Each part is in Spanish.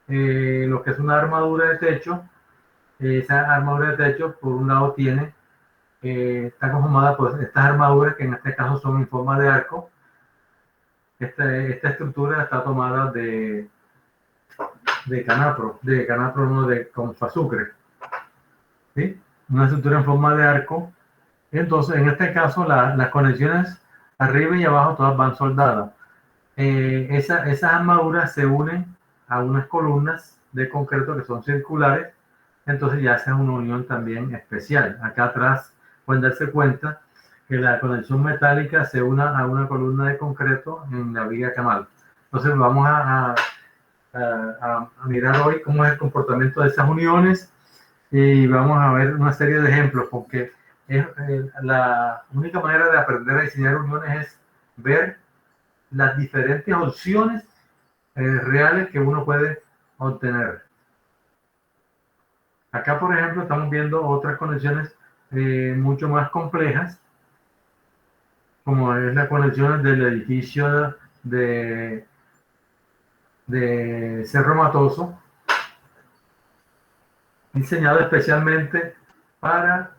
lo que es una armadura de techo. Esa armadura de techo, por un lado, está conformada por estas armaduras, que en este caso son en forma de arco. Esta estructura está tomada de canapro no con sucre, ¿sí? Una estructura en forma de arco. Entonces, en este caso, las conexiones arriba y abajo todas van soldadas. Esas armaduras se unen a unas columnas de concreto que son circulares, entonces ya hacen una unión también especial. Acá atrás pueden darse cuenta que la conexión metálica se une a una columna de concreto en la viga canal. Entonces vamos a mirar hoy cómo es el comportamiento de esas uniones y vamos a ver una serie de ejemplos, porque la única manera de aprender a diseñar uniones es ver las diferentes opciones reales que uno puede obtener. Acá, por ejemplo, estamos viendo otras conexiones mucho más complejas, como es la conexión del edificio de Cerro Matoso, diseñado especialmente para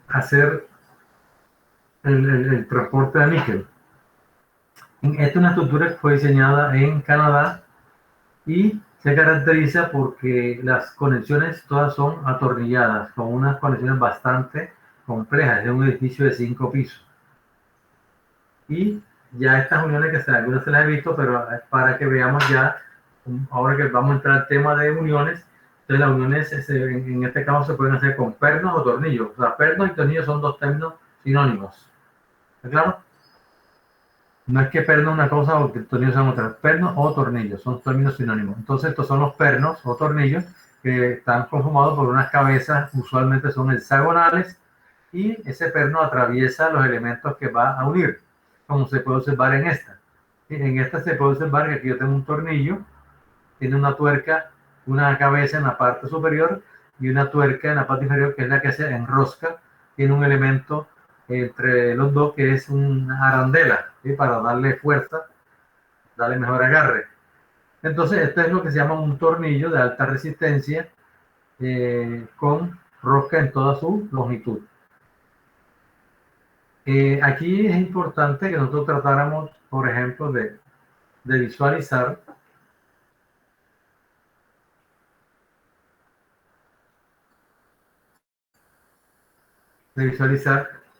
hacer el transporte de níquel. Esta es una estructura que fue diseñada en Canadá y se caracteriza porque las conexiones todas son atornilladas, con unas conexiones bastante complejas. Es un edificio de 5 pisos. Y ya estas uniones, algunas se las he visto, pero es para que veamos ya, ahora que vamos a entrar al tema de uniones, entonces las uniones en este caso se pueden hacer con pernos o tornillos. O sea, pernos y tornillos son dos términos sinónimos. ¿Está claro? No es que perno una cosa o que tornillos son otra. Perno o tornillos son términos sinónimos. Entonces estos son los pernos o tornillos que están conformados por unas cabezas, usualmente son hexagonales, y ese perno atraviesa los elementos que va a unir, como se puede observar en esta. En esta se puede observar que aquí yo tengo un tornillo, tiene una tuerca, una cabeza en la parte superior y una tuerca en la parte inferior, que es la que se enrosca, tiene un elemento entre los dos que es una arandela, ¿sí? Para darle fuerza, darle mejor agarre. Entonces, esto es lo que se llama un tornillo de alta resistencia con rosca en toda su longitud. Aquí es importante que nosotros tratáramos, por ejemplo, de visualizar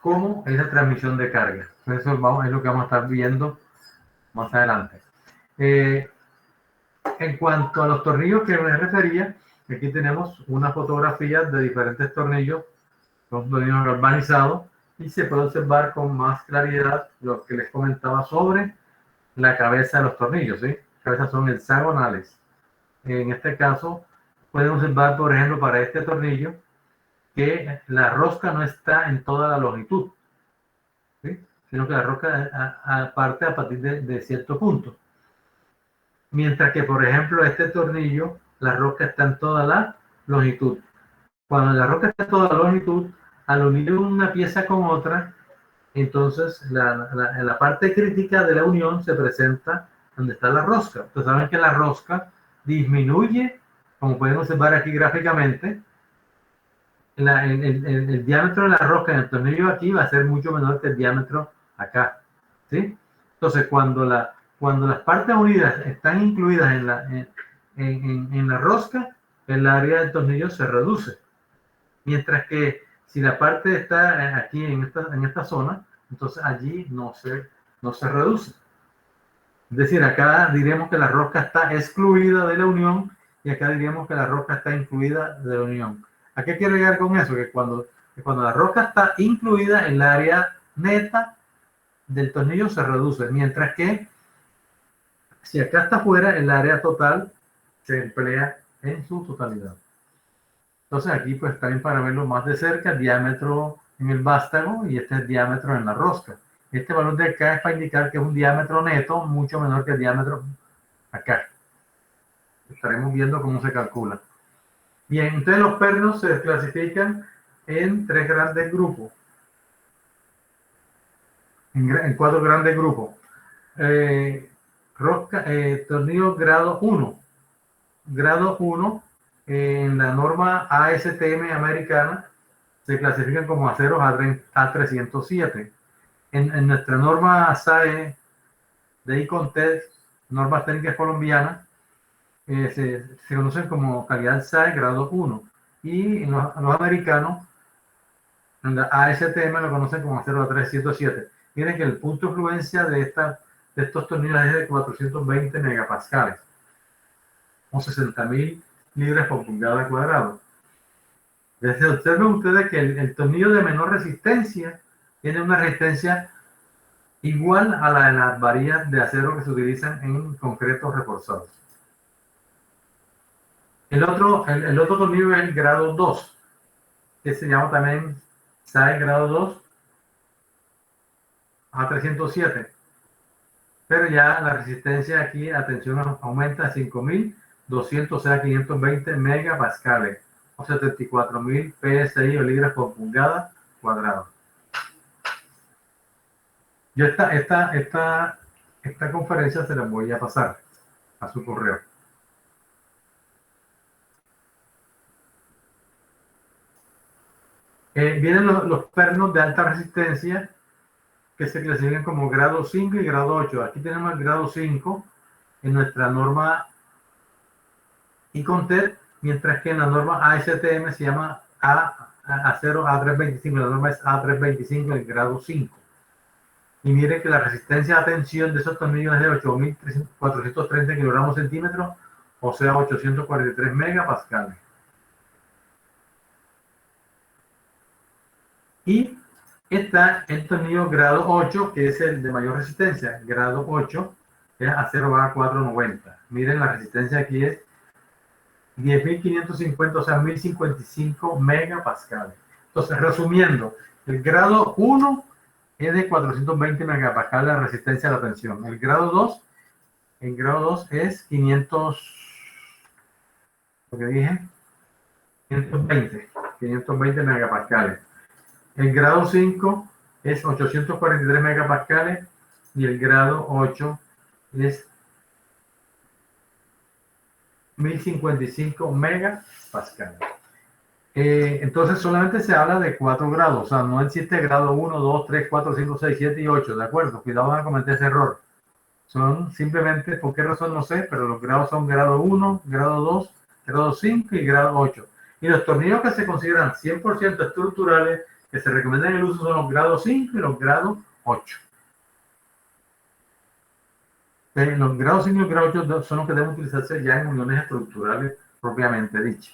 cómo es la transmisión de carga. Entonces, eso es lo que vamos a estar viendo más adelante. En cuanto a los tornillos que me refería, aquí tenemos una fotografía de diferentes tornillos, son tornillos galvanizados, y se puede observar con más claridad lo que les comentaba sobre la cabeza de los tornillos, ¿sí? Las cabezas son hexagonales. En este caso, pueden observar, por ejemplo, para este tornillo, que la rosca no está en toda la longitud, ¿sí? Sino que la rosca parte a partir de cierto punto. Mientras que, por ejemplo, este tornillo, la rosca está en toda la longitud. Cuando la rosca está en toda la longitud, al unir una pieza con otra, entonces la parte crítica de la unión se presenta donde está la rosca. Ustedes saben que la rosca disminuye, como pueden observar aquí gráficamente, el diámetro de la rosca en el tornillo aquí va a ser mucho menor que el diámetro acá, ¿sí? Entonces, cuando las partes unidas están incluidas en la rosca, el área del tornillo se reduce. Mientras que si la parte está aquí en esta zona, entonces allí no se reduce. Es decir, acá diremos que la rosca está excluida de la unión y acá diríamos que la rosca está incluida de la unión. ¿A qué quiero llegar con eso? Que cuando la rosca está incluida, el área neta del tornillo se reduce, mientras que si acá está fuera, el área total se emplea en su totalidad. Entonces aquí pues también para verlo más de cerca, el diámetro en el vástago y este es el diámetro en la rosca. Este valor de acá es para indicar que es un diámetro neto mucho menor que el diámetro acá. Estaremos viendo cómo se calcula. Bien, entonces los pernos se clasifican en 3 grandes grupos. En 4 grandes grupos. Tornillo grado 1. grado 1 en la norma ASTM americana se clasifican como aceros A307. En nuestra norma SAE de ICONTEX, normas técnicas colombianas, se conocen como calidad SAE grado 1. Y en los americanos, en la ASTM lo conocen como acero A307. Miren que el punto de influencia de estos tornillos es de 420 megapascales, o 60.000 libras por pulgada cuadrada. Observen ustedes que el tornillo de menor resistencia tiene una resistencia igual a la de las varillas de acero que se utilizan en concretos reforzados. El otro tornillo es el grado 2, que se llama también SAE grado 2 A307. Pero ya la resistencia aquí, atención, aumenta a 5.200, o sea, 520 megapascales, o 74.000 PSI o libras por pulgada cuadrada. Yo esta conferencia se la voy a pasar a su correo. Vienen los pernos de alta resistencia que se clasifican como grado 5 y grado 8. Aquí tenemos el grado 5 en nuestra norma ICONTEX, mientras que en la norma ASTM se llama acero A325. La norma es A325 en grado 5. Y miren que la resistencia a tensión de esos tornillos es de 8.430 kilogramos centímetros, o sea, 843 megapascales. Y está el tornillo grado 8, que es el de mayor resistencia. Grado 8 es acero A490. Miren, la resistencia aquí es 10.550, o sea, 1.055 megapascales. Entonces, resumiendo, el grado 1 es de 420 megapascales la resistencia a la tensión. El grado 2 es 520 megapascales. El grado 5 es 843 megapascales y el grado 8 es 1055 megapascales. Entonces solamente se habla de 4 grados, o sea, no existe grado 1, 2, 3, 4, 5, 6, 7 y 8, ¿de acuerdo? Cuidado, van a cometer ese error. Son simplemente, ¿por qué razón? No sé, pero los grados son grado 1, grado 2, grado 5 y grado 8. Y los tornillos que se consideran 100% estructurales, que se recomiendan el uso, son los grados 5 y los grados 8. Los grados 5 y los grados 8 son los que deben utilizarse ya en uniones estructurales propiamente dichas.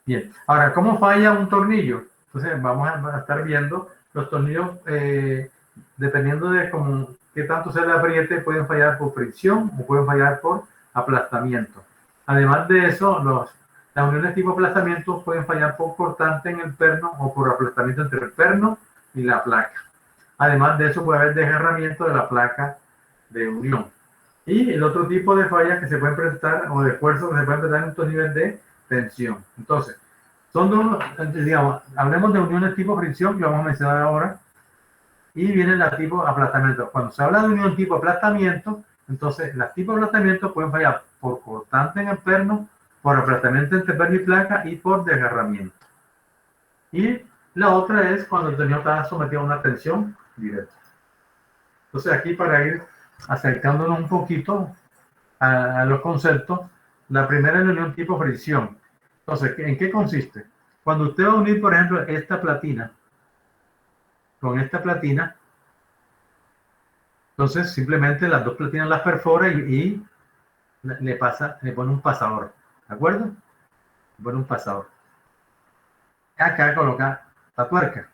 Bien, ahora, ¿cómo falla un tornillo? Entonces vamos a estar viendo los tornillos, dependiendo de qué tanto se le apriete, pueden fallar por fricción o pueden fallar por aplastamiento. Además de eso, las uniones tipo aplastamiento pueden fallar por cortante en el perno o por aplastamiento entre el perno y la placa. Además de eso, puede haber desgarramiento de la placa de unión. Y el otro tipo de fallas que se pueden presentar, o de esfuerzo que se pueden presentar en estos niveles de tensión. Entonces, digamos, hablemos de uniones tipo fricción, que vamos a mencionar ahora, y viene la tipo aplastamiento. Cuando se habla de unión tipo aplastamiento, entonces las tipo aplastamiento pueden fallar por cortante en el perno, por aplastamiento entre perno y placa y por desgarramiento. Y la otra es cuando el tornillo está sometido a una tensión directa. Entonces aquí, para ir acercándonos un poquito a los conceptos, la primera es la unión tipo fricción. Entonces, ¿en qué consiste? Cuando usted va a unir, por ejemplo, esta platina con esta platina, entonces simplemente las dos platinas las perfora y le pone un pasador, ¿de acuerdo? Le pone un pasador. Acá coloca la tuerca.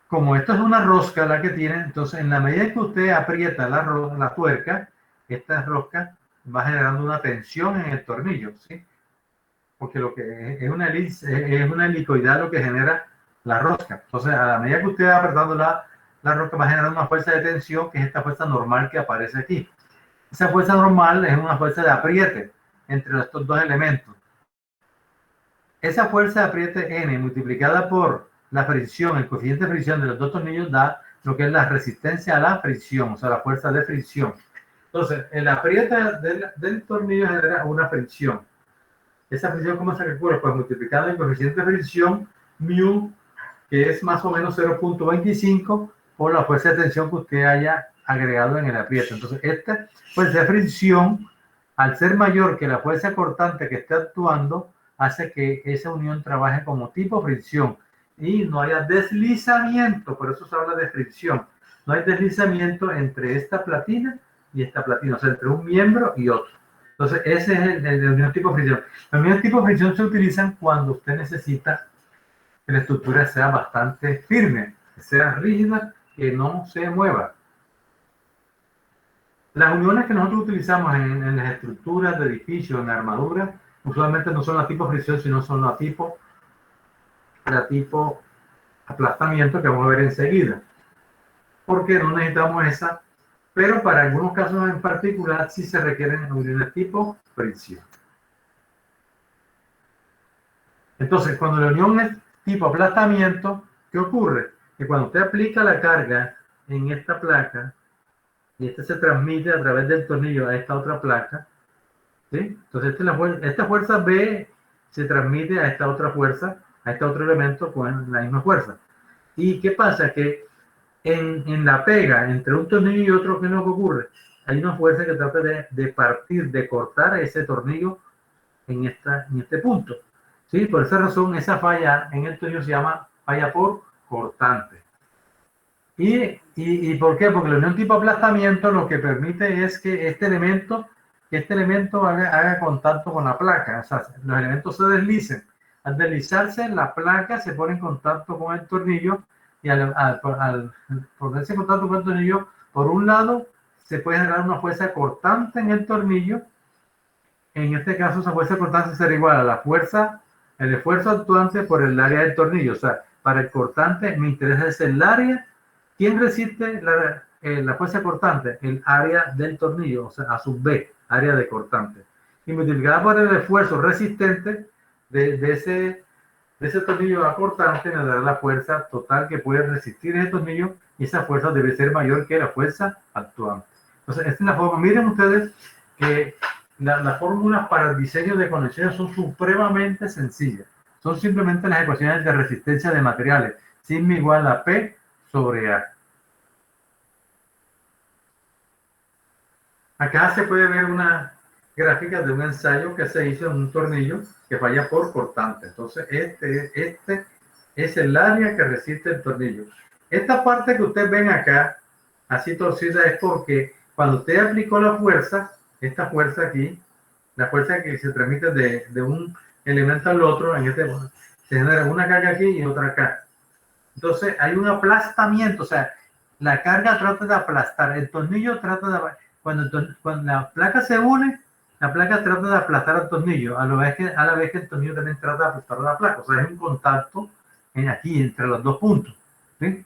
Como esto es una rosca la que tiene, entonces en la medida que usted aprieta la tuerca, esta rosca va generando una tensión en el tornillo, ¿sí? Porque lo que es una helicoidal lo que genera la rosca. Entonces, a la medida que usted va apretando la rosca, va a generar una fuerza de tensión, que es esta fuerza normal que aparece aquí. Esa fuerza normal es una fuerza de apriete entre estos dos elementos. Esa fuerza de apriete N multiplicada por la fricción, el coeficiente de fricción de los dos tornillos, da lo que es la resistencia a la fricción, o sea, la fuerza de fricción. Entonces, el apriete del tornillo genera una fricción. Esa fricción, ¿cómo se calcula? Pues multiplicando el coeficiente de fricción, mu, que es más o menos 0.25, por la fuerza de tensión que usted haya agregado en el apriete. Entonces, esta fuerza de fricción, al ser mayor que la fuerza cortante que esté actuando, hace que esa unión trabaje como tipo fricción y no haya deslizamiento. Por eso se habla de fricción. No hay deslizamiento entre esta platina y esta platina, o sea, entre un miembro y otro. Entonces, ese es el unión tipo fricción. Las uniones tipo fricción se utilizan cuando usted necesita que la estructura sea bastante firme, que sea rígida, que no se mueva. Las uniones que nosotros utilizamos en las estructuras de edificios, en la armadura, usualmente no son la tipo fricción, sino son la tipo aplastamiento, que vamos a ver enseguida. Porque no necesitamos esa, pero para algunos casos en particular sí se requieren uniones tipo fricción. Entonces, cuando la unión es tipo aplastamiento, ¿qué ocurre? Que cuando usted aplica la carga en esta placa, y este se transmite a través del tornillo a esta otra placa, ¿sí? Entonces esta fuerza B se transmite a esta otra fuerza, a este otro elemento con la misma fuerza. ¿Y qué pasa? Que en la pega entre un tornillo y otro, ¿qué es lo que ocurre? Hay una fuerza que trata de partir, de cortar ese tornillo en este punto. ¿Sí? Por esa razón, esa falla en el tornillo se llama falla por cortante. ¿Y por qué? Porque la unión tipo aplastamiento lo que permite es que este elemento haga contacto con la placa. O sea, los elementos se deslicen. Al deslizarse, la placa se pone en contacto con el tornillo y al ponerse en contacto con el tornillo, por un lado, se puede generar una fuerza cortante en el tornillo. En este caso, esa fuerza cortante será igual a la fuerza, el esfuerzo actuante por el área del tornillo. O sea, para el cortante me interesa es el área. ¿Quién resiste la fuerza cortante? El área del tornillo, o sea, a sub B, área de cortante. Y multiplicada por el esfuerzo resistente de ese tornillo cortante, me dará la fuerza total que puede resistir ese tornillo, y esa fuerza debe ser mayor que la fuerza actuante. Entonces, esta es la forma. Miren ustedes que las fórmulas para el diseño de conexiones son supremamente sencillas. Son simplemente las ecuaciones de resistencia de materiales. Sigma igual a P sobre A. Acá se puede ver una gráfica de un ensayo que se hizo en un tornillo que falla por cortante. Entonces, este es el área que resiste el tornillo. Esta parte que ustedes ven acá, así torcida, es porque cuando usted aplicó la fuerza, esta fuerza aquí, la fuerza que se transmite de un elemento al otro, se genera una carga aquí y otra acá. Entonces hay un aplastamiento, o sea, la carga trata de aplastar, el tornillo trata de, cuando la placa se une, la placa trata de aplastar al tornillo, a la vez que el tornillo también trata de aplastar a la placa, o sea, es un contacto aquí entre los dos puntos, ¿sí?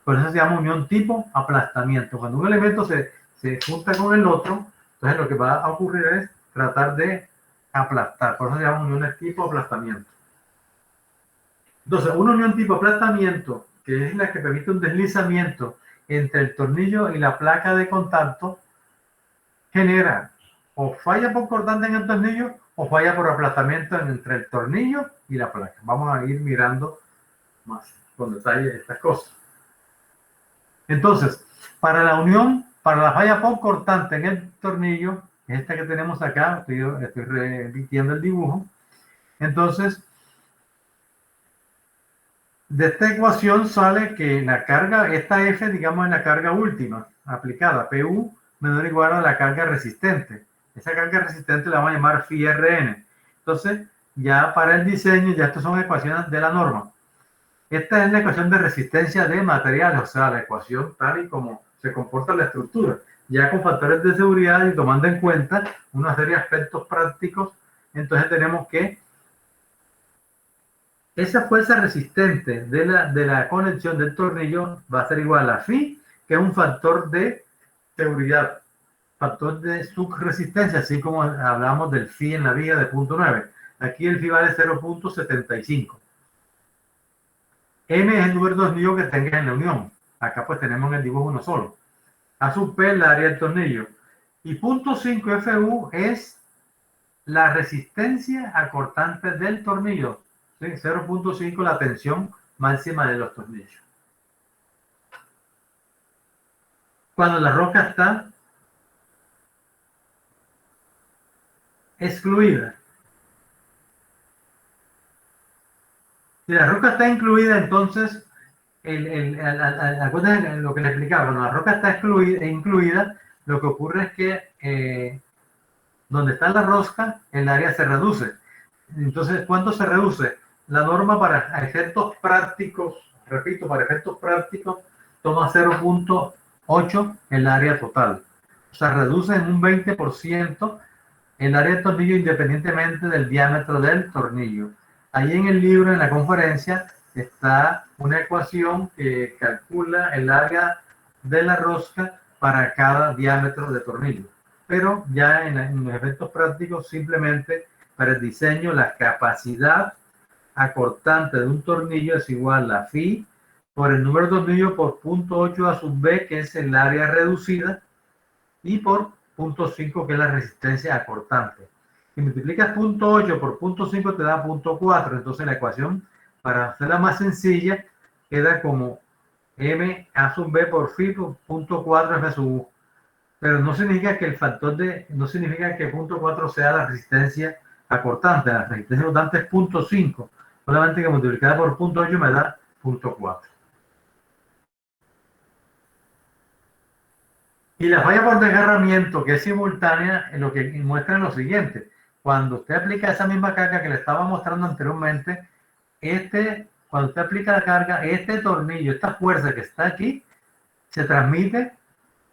Por eso se llama unión tipo aplastamiento. Cuando un elemento se junta con el otro, entonces lo que va a ocurrir es tratar de aplastar, por eso se llama unión tipo aplastamiento. Entonces, una unión tipo aplastamiento, que es la que permite un deslizamiento entre el tornillo y la placa de contacto, genera o falla por cortante en el tornillo o falla por aplastamiento entre el tornillo y la placa. Vamos a ir mirando más con detalle estas cosas. Entonces, para la falla por cortante en el tornillo, esta que tenemos acá, estoy repitiendo el dibujo. Entonces, de esta ecuación sale que la carga, esta F, digamos, es la carga última aplicada, PU menor o igual a la carga resistente. Esa carga resistente la vamos a llamar phi RN. Entonces, ya para el diseño, ya estas son ecuaciones de la norma. Esta es la ecuación de resistencia de materiales, o sea, la ecuación tal y como se comporta la estructura, ya con factores de seguridad y tomando en cuenta una serie de aspectos prácticos. Entonces tenemos que esa fuerza resistente de la conexión del tornillo va a ser igual a phi, que es un factor de seguridad, factor de subresistencia, así como hablamos del phi en la viga de 0.9. Aquí el phi vale 0.75. M es el número de tornillos que tengas en la unión. Acá pues tenemos en el dibujo uno solo. A sub P el área del tornillo. Y punto 5 FU es la resistencia acortante del tornillo. ¿Sí? 0.5 la tensión máxima de los tornillos. Cuando la rosca está excluida. Si la rosca está incluida, entonces, acuérdense lo que les explicaba, cuando la rosca está incluida, lo que ocurre es que donde está la rosca, el área se reduce. Entonces, ¿cuánto se reduce? La norma para efectos prácticos, repito, para efectos prácticos, toma 0.8 el área total. O sea, reduce en un 20% el área del tornillo independientemente del diámetro del tornillo. Ahí en el libro, en la conferencia, está una ecuación que calcula el área de la rosca para cada diámetro de tornillo. Pero ya en los efectos prácticos, simplemente para el diseño, la capacidad acortante de un tornillo es igual a phi por el número de tornillo por 0.8 a sub b, que es el área reducida, y por 0.5, que es la resistencia acortante. Si multiplicas 0.8 por 0.5 te da 0.4. Entonces la ecuación, para hacerla más sencilla, queda como m a sub b por phi por 0.4 f sub u. Pero no significa que el factor no significa que 0.4 sea la resistencia acortante. La resistencia acortante es 0.5. Solamente que multiplicada por 0.8 me da 0.4. Y la falla por desgarramiento, que es simultánea, lo que muestra es lo siguiente. Cuando usted aplica esa misma carga que le estaba mostrando anteriormente, cuando usted aplica la carga, este tornillo, esta fuerza que está aquí, se transmite,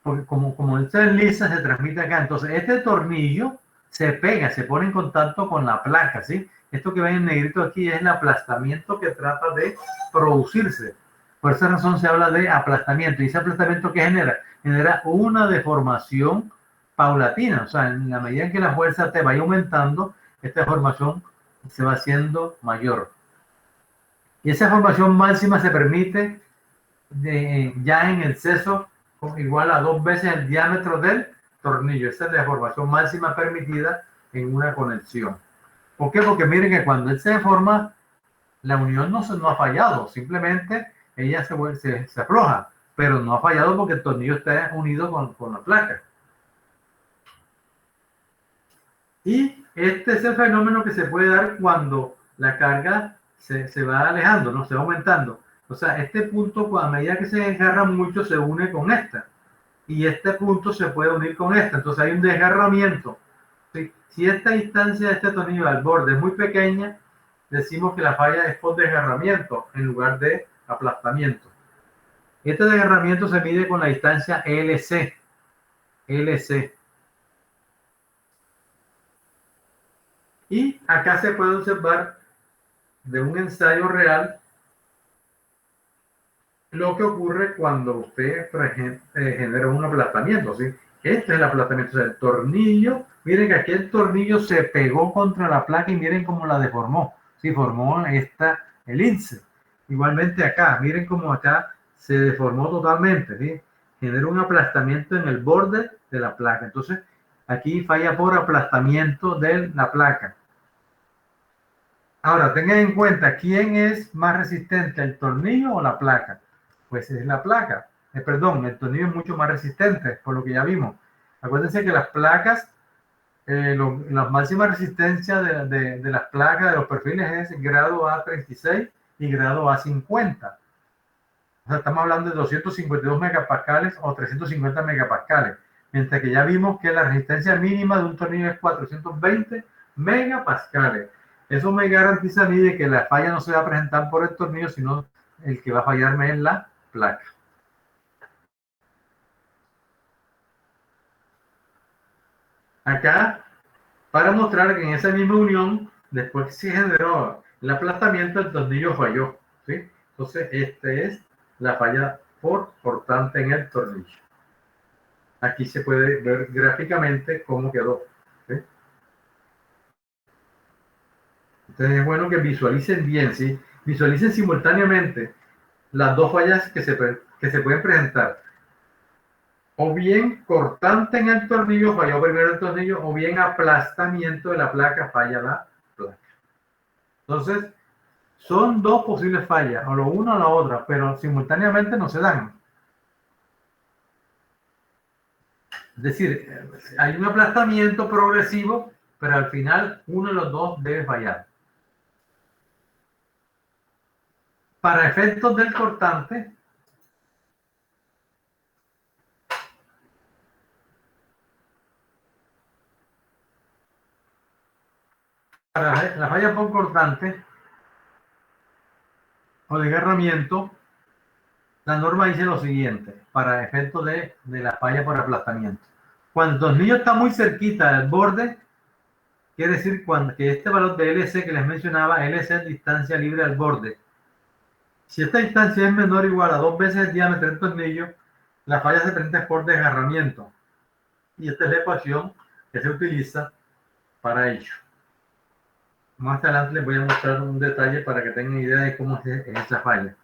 porque como esto es lisa, se transmite acá. Entonces, este tornillo se pega, se pone en contacto con la placa, ¿sí? Esto que ven en negrito aquí es el aplastamiento que trata de producirse. Por esa razón se habla de aplastamiento. ¿Y ese aplastamiento qué genera? Genera una deformación paulatina. O sea, en la medida en que la fuerza te vaya aumentando, esta deformación se va haciendo mayor. Y esa deformación máxima se permite ya en el seso igual a 2 veces el diámetro del tornillo. Esa es la deformación máxima permitida en una conexión. ¿Por qué? Porque miren que cuando él se deforma, la unión no ha fallado, simplemente ella se afloja, pero no ha fallado porque el tornillo está unido con la placa. Y este es el fenómeno que se puede dar cuando la carga se va alejando, ¿no? Se va aumentando. O sea, este punto, a medida que se desgarra mucho, se une con esta. Y este punto se puede unir con esta. Entonces hay un desgarramiento. ¿Sí? Si esta distancia de este tornillo al borde es muy pequeña, decimos que la falla es por desgarramiento en lugar de aplastamiento. Este desgarramiento se mide con la distancia LC. LC. Y acá se puede observar de un ensayo real lo que ocurre cuando usted genera un aplastamiento, ¿sí? Este es el aplastamiento, o sea, el tornillo, miren que aquí el tornillo se pegó contra la placa y miren cómo la deformó, ¿sí? Formó esta elipse. Igualmente acá, miren cómo acá se deformó totalmente, ¿sí? Genera un aplastamiento en el borde de la placa. Entonces, aquí falla por aplastamiento de la placa. Ahora, tengan en cuenta, ¿quién es más resistente, el tornillo o la placa? Pues es la placa. Perdón, el tornillo es mucho más resistente, por lo que ya vimos. Acuérdense que las placas, la máxima resistencia de las placas, de los perfiles, es grado A36 y grado A50. O sea, estamos hablando de 252 megapascales o 350 megapascales. Mientras que ya vimos que la resistencia mínima de un tornillo es 420 megapascales. Eso me garantiza a mí de que la falla no se va a presentar por el tornillo, sino el que va a fallarme es la placa. Acá, para mostrar que en esa misma unión, después que se generó el aplastamiento, el tornillo falló, ¿sí? Entonces, esta es la falla cortante en el tornillo. Aquí se puede ver gráficamente cómo quedó, ¿sí? Entonces, es bueno que visualicen bien, ¿sí? Visualicen simultáneamente las dos fallas que se pueden presentar. O bien cortante en el tornillo, falló primero el tornillo, o bien aplastamiento de la placa, falla la placa. Entonces, son dos posibles fallas, o lo una o la otra, pero simultáneamente no se dan. Es decir, hay un aplastamiento progresivo, pero al final uno de los dos debe fallar. Para efectos del cortante, para la falla por cortante o desgarramiento, la norma dice lo siguiente, para efectos de la falla por aplastamiento. Cuando el tornillo está muy cerquita del borde, quiere decir que este valor de LC que les mencionaba, LC es distancia libre al borde. Si esta distancia es menor o igual a 2 veces el diámetro del tornillo, la falla se presenta por desgarramiento. Y esta es la ecuación que se utiliza para ello. Más adelante les voy a mostrar un detalle para que tengan idea de cómo es esa falla.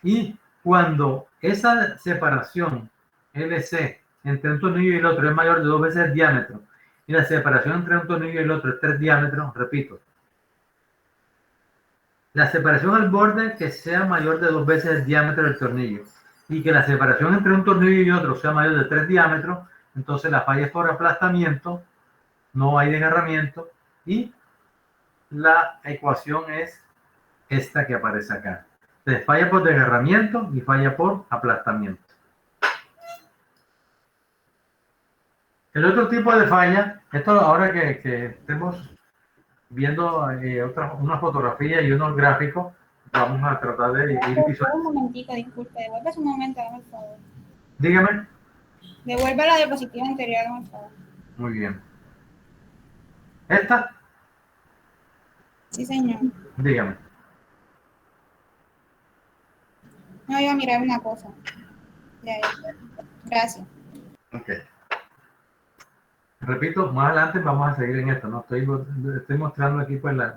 Y cuando esa separación LC entre un tornillo y el otro es mayor de 2 veces el diámetro, y la separación entre un tornillo y el otro es 3 diámetros, repito, la separación al borde que sea mayor de 2 veces el diámetro del tornillo, y que la separación entre un tornillo y otro sea mayor de 3 diámetros, entonces la falla es por aplastamiento, no hay desgarramiento, y la ecuación es esta que aparece acá. Entonces, falla por desgarramiento y falla por aplastamiento. El otro tipo de falla, esto ahora que estemos viendo una fotografía y unos gráficos, vamos a tratar de ir visualizando. Un momentito, disculpe, devuelve su momento, por favor. Dígame. Devuelve la diapositiva anterior, por favor. Muy bien. ¿Esta? Sí, señor. Dígame. No, iba a mirar una cosa. Ya, gracias. Ok. Repito, más adelante vamos a seguir en esto, ¿no? Estoy mostrando aquí pues las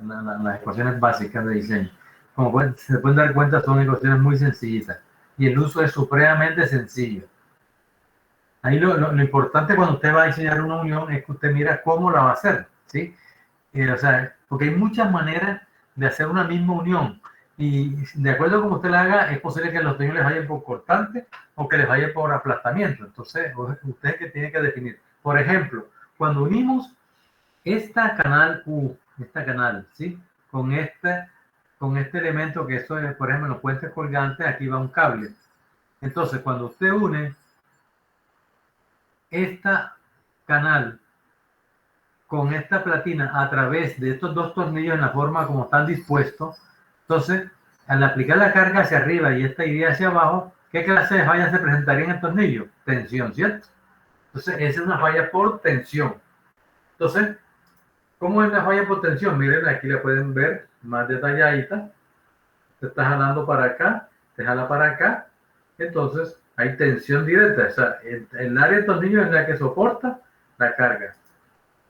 ecuaciones básicas de diseño. Como se pueden dar cuenta, son ecuaciones muy sencillitas y el uso es supremamente sencillo. Ahí lo importante cuando usted va a diseñar una unión es que usted mira cómo la va a hacer, ¿sí? O sea, porque hay muchas maneras de hacer una misma unión y de acuerdo a cómo usted la haga, es posible que los tornillos les vayan por cortante o que les vaya por aplastamiento. Entonces, usted es que tiene que definir. Por ejemplo, cuando unimos esta canal U, ¿sí? Con este elemento que eso es, por ejemplo, en los puentes colgantes, aquí va un cable. Entonces, cuando usted une esta canal con esta platina a través de estos dos tornillos en la forma como están dispuestos, entonces, al aplicar la carga hacia arriba y esta idea hacia abajo, ¿qué clase de falla se presentaría en el tornillo? Tensión, ¿cierto? Entonces, esa es una falla por tensión. Entonces, ¿cómo es la falla por tensión? Miren, aquí la pueden ver más detalladita. Te está jalando para acá, te jala para acá. Entonces, hay tensión directa. O sea, el área del tornillo es la que soporta la carga.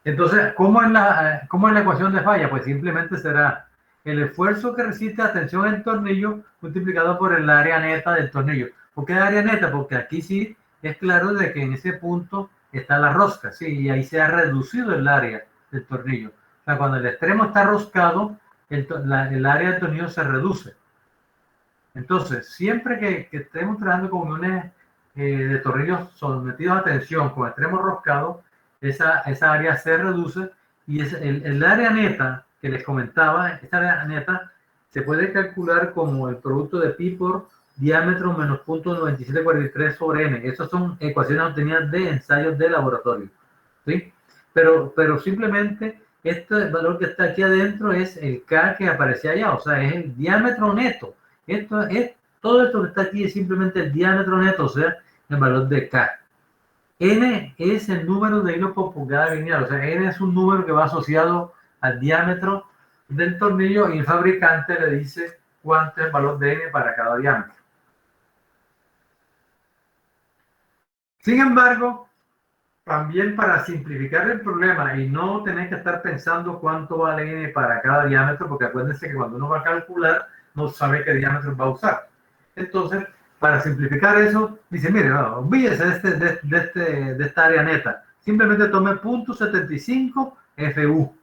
Entonces, ¿cómo es la ecuación de falla? Pues simplemente será el esfuerzo que resiste la tensión del tornillo multiplicado por el área neta del tornillo. ¿Por qué área neta? Porque aquí sí es claro de que en ese punto está la rosca, ¿sí? Y ahí se ha reducido el área del tornillo. O sea, cuando el extremo está roscado, el área del tornillo se reduce. Entonces, siempre que estemos trabajando con uniones de tornillos sometidos a tensión con extremo roscado, esa área se reduce y el área neta que les comentaba, esta área neta se puede calcular como el producto de pi por diámetro menos 0.9743 sobre n. Esas son ecuaciones obtenidas de ensayos de laboratorio, ¿sí? Pero simplemente este valor que está aquí adentro es el K que aparecía allá, o sea, es el diámetro neto. Todo esto que está aquí es simplemente el diámetro neto, o sea, el valor de K. N es el número de hilos por pulgada lineal, o sea, N es un número que va asociado al diámetro del tornillo y el fabricante le dice cuánto es el valor de N para cada diámetro. Sin embargo, también para simplificar el problema y no tener que estar pensando cuánto vale N para cada diámetro, porque acuérdense que cuando uno va a calcular, no sabe qué diámetro va a usar. Entonces, Para simplificar eso, dice, mire, no, olvídese de esta área neta. Simplemente tome 0.75 FU.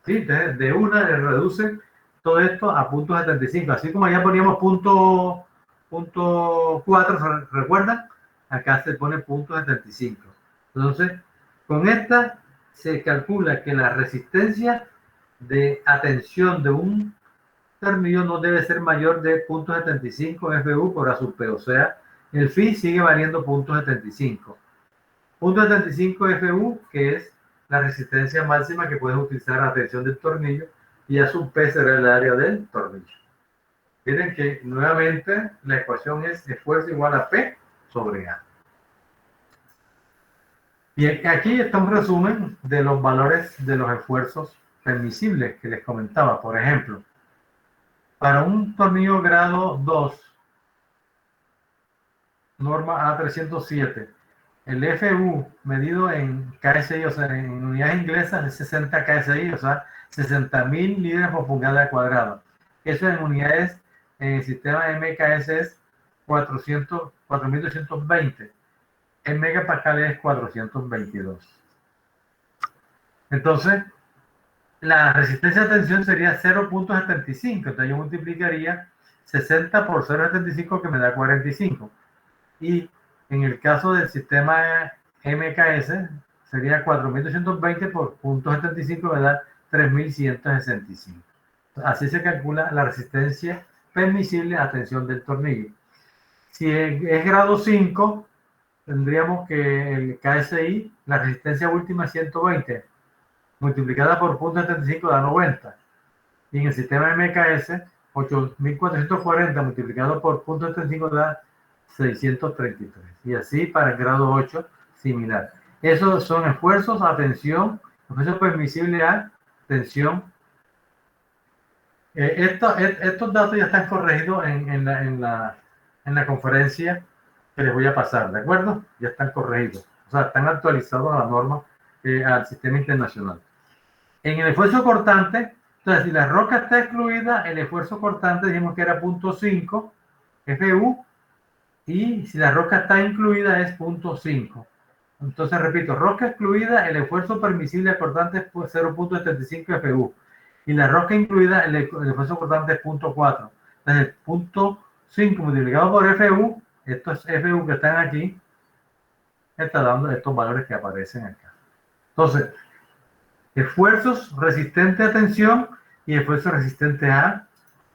¿Sí? Entonces, de una le reduce todo esto a 0.75. Así como allá poníamos punto 4, ¿recuerdan? Acá se pone 0.75. Entonces, con esta se calcula que la resistencia de atención de un tornillo no debe ser mayor de 0.75 FU por A sub P. O sea, el phi sigue valiendo 0.75. 0.75 FU, que es la resistencia máxima que puedes utilizar a la tensión del tornillo, y A sub P será el área del tornillo. Miren que nuevamente la ecuación es esfuerzo igual a P sobre A. Y aquí está un resumen de los valores de los esfuerzos permisibles que les comentaba. Por ejemplo, para un tornillo grado 2, norma A307, el FU medido en KSI, o sea, en unidades inglesas, es 60 KSI, o sea, 60.000 libras por pulgada cuadrada. Eso en unidades en el sistema MKS es 4.220. En megapascales es 422. Entonces, la resistencia a tensión sería 0.75. Entonces yo multiplicaría 60 por 0.75, que me da 45. Y en el caso del sistema MKS sería 4.220 por 0.75, me da 3.165. Así se calcula la resistencia permisible a tensión del tornillo. Si es grado 5, tendríamos que el KSI, la resistencia última es 120, multiplicada por 0.75 da 90. Y en el sistema MKS, 8.440 multiplicado por 0.75 da 633. Y así para el grado 8, similar. Esos son esfuerzos a tensión, esfuerzos permisibles a tensión. Estos datos ya están corregidos en la conferencia que les voy a pasar, ¿de acuerdo? Ya están corregidos. O sea, están actualizados a la norma, al sistema internacional. En el esfuerzo cortante, entonces, si la roca está excluida, el esfuerzo cortante dijimos que era 0.5 FU, y si la roca está incluida es 0.5. Entonces, repito, roca excluida, el esfuerzo permisible cortante es 0.75 FU. Y la roca incluida, el esfuerzo cortante es 0.4. Entonces, 0.5 multiplicado por FU, estos FU que están aquí, está dando estos valores que aparecen acá. Entonces, esfuerzos resistentes a tensión y esfuerzos resistentes a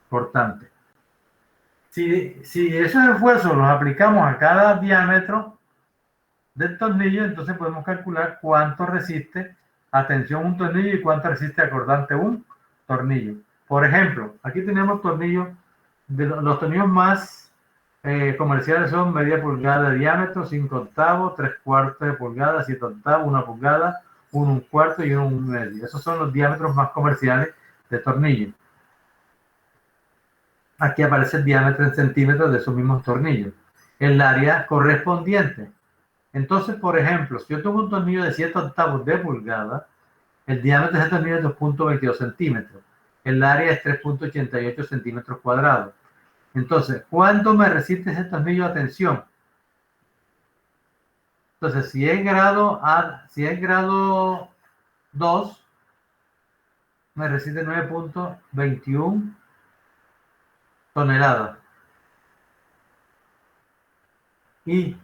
cortante. Si esos esfuerzos los aplicamos a cada diámetro del tornillo, entonces podemos calcular cuánto resiste a tensión un tornillo y cuánto resiste a cortante un tornillo. Por ejemplo, aquí tenemos tornillos, los tornillos más comerciales son media pulgada de diámetro, 5 octavos, 3/4 de pulgada, 7 octavos, 1 pulgada, 1/4 y 1/1. Esos son los diámetros más comerciales de tornillo. Aquí aparece el diámetro en centímetros de esos mismos tornillos. El área correspondiente. Entonces, por ejemplo, si yo tengo un tornillo de 7 octavos de pulgada, el diámetro de ese tornillo es 2.22 centímetros. El área es 3.88 centímetros cuadrados. Entonces, ¿cuánto me resiste ese tornillo a tensión? Entonces, si es grado 2, me resiste 9.21 toneladas. Y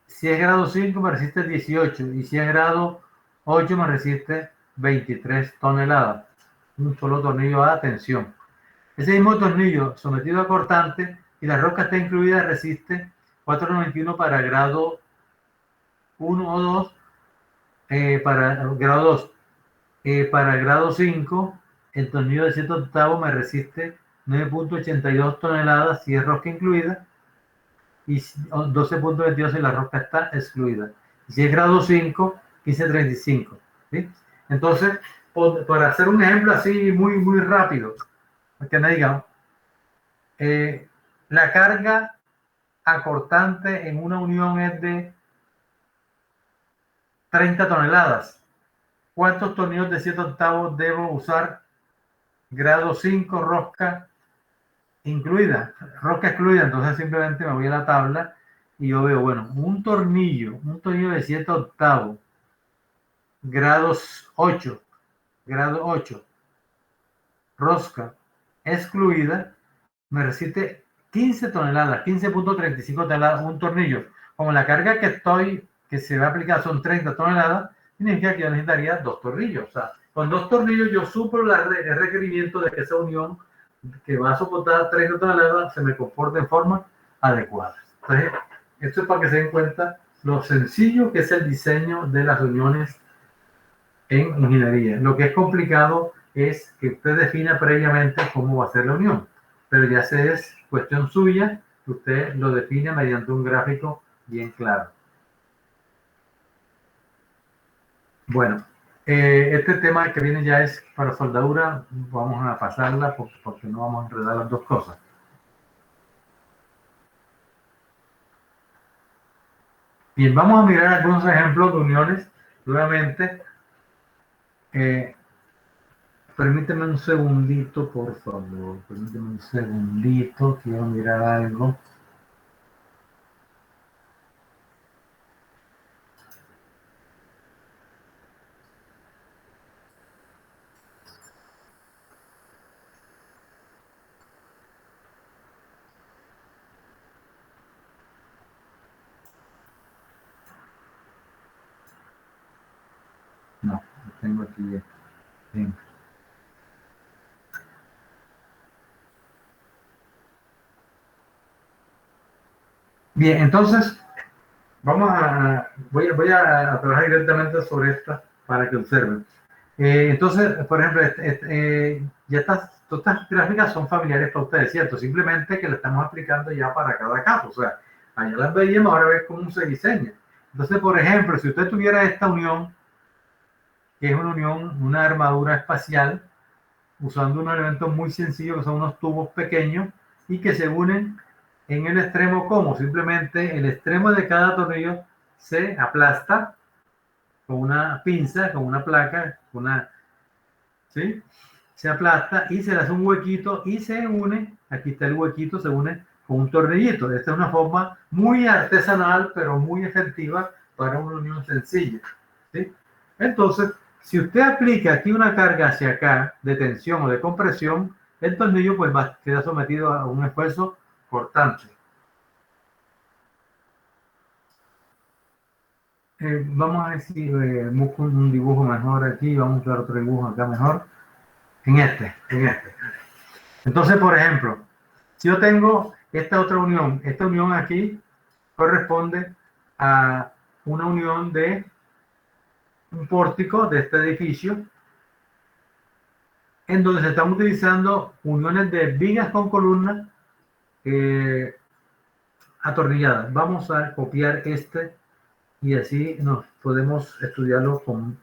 si es grado 5 me resiste 18, y si es grado 8 me resiste 23 toneladas. Un solo tornillo a tensión. Ese mismo tornillo sometido a cortante y la roca está incluida, resiste 491 para grado 1 o 2, para grado 2. Para grado 5, el tornillo de 7 octavos me resiste 9.82 toneladas si es rosca incluida, y 12.22 si la rosca está excluida. Y si es grado 5, 15.35. ¿Sí? Entonces, para hacer un ejemplo así muy rápido, que me digan, la carga acortante en una unión es de 30 toneladas. ¿Cuántos tornillos de 7 octavos debo usar? Grado 5 rosca incluida, rosca excluida, entonces simplemente me voy a la tabla y yo veo, bueno, un tornillo de 7 octavos, grados 8, grado 8, rosca excluida, me resiste 15 toneladas, 15.35 toneladas, un tornillo. Como la carga que se va a aplicar son 30 toneladas, significa que yo necesitaría 2 tornillos. O sea, con 2 tornillos yo suplo el requerimiento de que esa unión que va a soportar 30 toneladas se me comporte en forma adecuada. Entonces, esto es para que se den cuenta lo sencillo que es el diseño de las uniones en ingeniería. Lo que es complicado es que usted defina previamente cómo va a ser la unión, pero ya se es cuestión suya que usted lo define mediante un gráfico bien claro. Bueno, este tema que viene ya es para soldadura, vamos a pasarla porque no vamos a enredar las dos cosas. Bien, vamos a mirar algunos ejemplos de uniones. Nuevamente, permíteme un segundito, por favor. Permíteme un segundito, quiero mirar algo. No, lo tengo aquí. Bien. Bien, entonces voy a trabajar directamente sobre esta para que observen. Entonces, por ejemplo, todas estas gráficas son familiares para ustedes, ¿cierto? Simplemente que le estamos aplicando ya para cada caso. O sea, allá las veíamos, ahora ves cómo se diseña. Entonces, por ejemplo, si usted tuviera esta unión, que es una unión, una armadura espacial, usando unos elementos muy sencillos que son unos tubos pequeños y que se unen en el extremo como simplemente el extremo de cada tornillo se aplasta con una pinza, con una placa, ¿sí? Se aplasta y se le hace un huequito y se une, aquí está el huequito, se une con un tornillito. Esta es una forma muy artesanal, pero muy efectiva para una unión sencilla, ¿sí? Entonces, si usted aplica aquí una carga hacia acá de tensión o de compresión, el tornillo pues va a quedar sometido a un esfuerzo cortante. Vamos a ver si busco un dibujo mejor aquí, vamos a ver otro dibujo acá mejor. En este. Entonces, por ejemplo, si yo tengo esta unión aquí corresponde a una unión de un pórtico de este edificio en donde se están utilizando uniones de vigas con columnas atornilladas. Vamos a copiar este y así nos podemos estudiarlo con...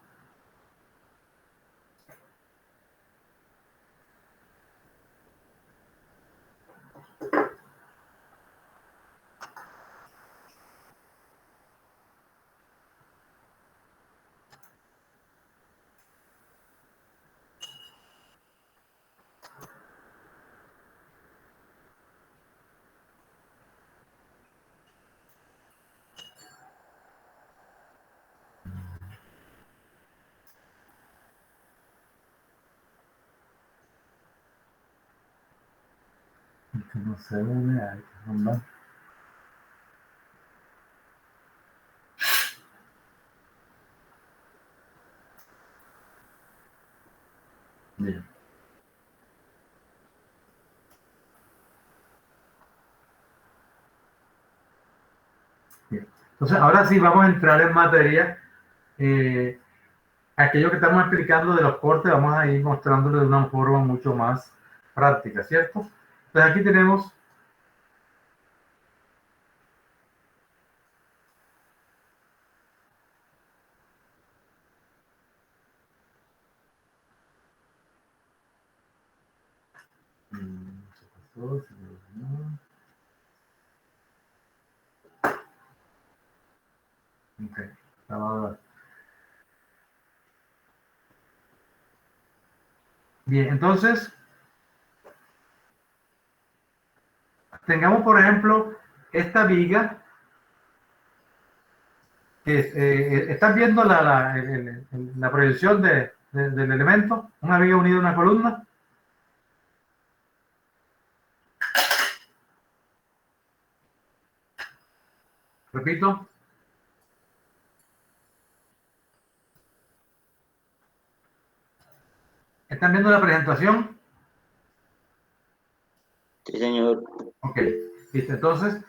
No se une, hay que nombrar. Bien. Bien. Entonces, ahora sí vamos a entrar en materia. Aquello que estamos explicando de los cortes, vamos a ir mostrándolo de una forma mucho más práctica, ¿cierto? Entonces, aquí tenemos... Okay. Bien, entonces, tengamos, por ejemplo, esta viga, que están viendo la proyección del elemento, una viga unida a una columna. Repito. ¿Están viendo la presentación? Sí, señor. Ok, listo. Entonces,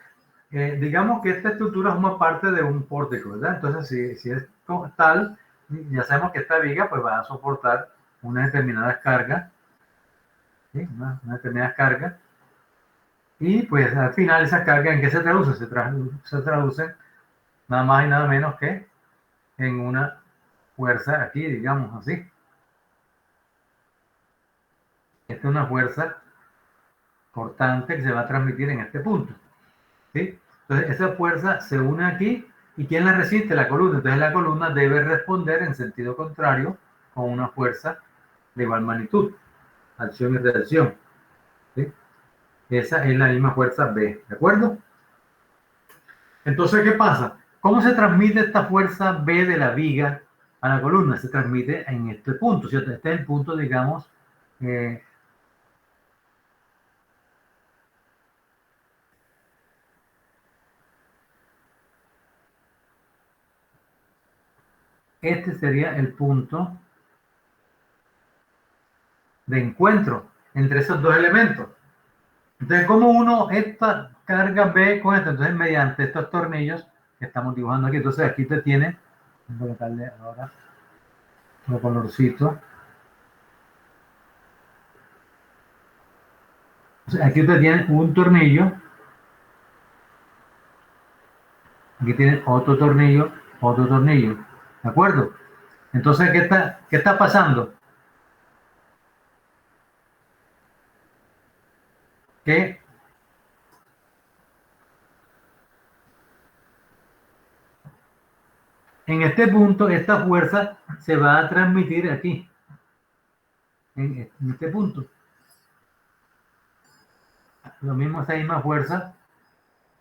digamos que esta estructura forma parte de un pórtico, ¿verdad? Entonces, si es tal, ya sabemos que esta viga pues va a soportar una determinada carga, ¿sí? Una determinada carga. Y pues al final esa carga, ¿en qué se traduce? Se traduce nada más y nada menos que en una fuerza aquí, digamos así. Esta es una fuerza cortante que se va a transmitir en este punto, ¿sí? Entonces esa fuerza se une aquí, ¿y quién la resiste? La columna. Entonces la columna debe responder en sentido contrario con una fuerza de igual magnitud, acción y reacción, ¿sí? Esa es la misma fuerza B, ¿de acuerdo? Entonces, ¿qué pasa? ¿Cómo se transmite esta fuerza B de la viga a la columna? Se transmite en este punto, ¿cierto? Este es el punto, digamos, este sería el punto de encuentro entre esos dos elementos. Entonces, ¿cómo uno esta carga B con esto? Entonces, mediante estos tornillos que estamos dibujando aquí. Entonces, aquí te tiene, voy a colocarle ahora un colorcito. Entonces, aquí usted tiene un tornillo. Aquí tiene otro tornillo, otro tornillo. ¿De acuerdo? Entonces, qué está pasando? Que en este punto, esta fuerza se va a transmitir aquí, en este punto. Lo mismo, esa misma fuerza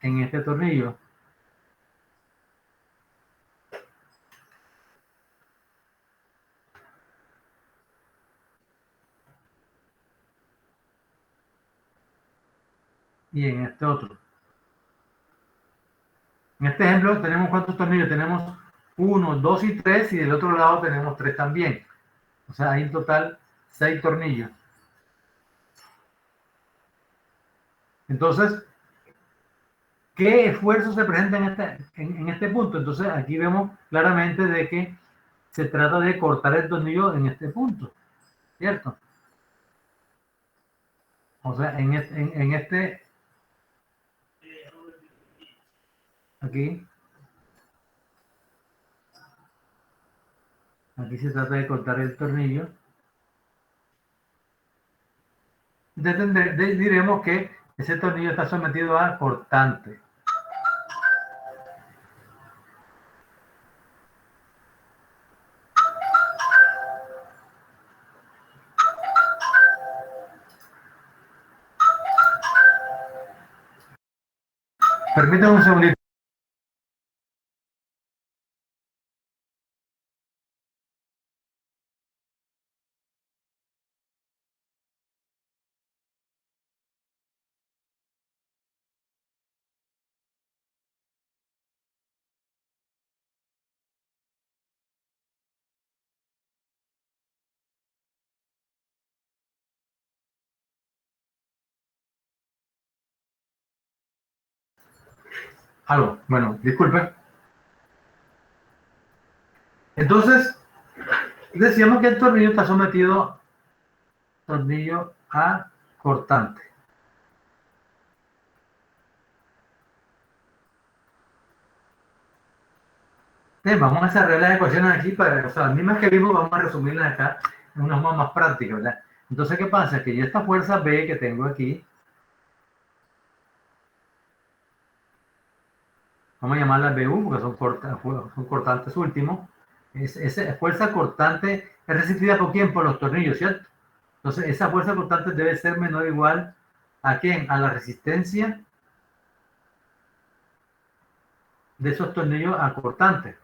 en este tornillo. Y en este otro. En este ejemplo tenemos ¿cuántos tornillos? Tenemos 1, 2 y 3, y del otro lado tenemos 3 también. O sea, hay en total 6 tornillos. Entonces, ¿qué esfuerzo se presenta en este punto? Entonces, aquí vemos claramente de que se trata de cortar el tornillo en este punto, ¿cierto? O sea, aquí se trata de cortar el tornillo. Diremos que ese tornillo está sometido a cortante. Permítame un segundito. Algo, bueno, disculpe. Entonces, decíamos que el tornillo está sometido tornillo a cortante. Bien, vamos a desarrollar las ecuaciones aquí para, o sea, las mismas que vimos, vamos a resumirlas acá en una forma más práctica, ¿verdad? Entonces, ¿qué pasa? Que yo esta fuerza B que tengo aquí, vamos a llamarla B1 porque son cortantes últimos. Esa fuerza cortante es resistida por quién? Por los tornillos, ¿cierto? Entonces, esa fuerza cortante debe ser menor o igual a quién? A la resistencia de esos tornillos acortantes.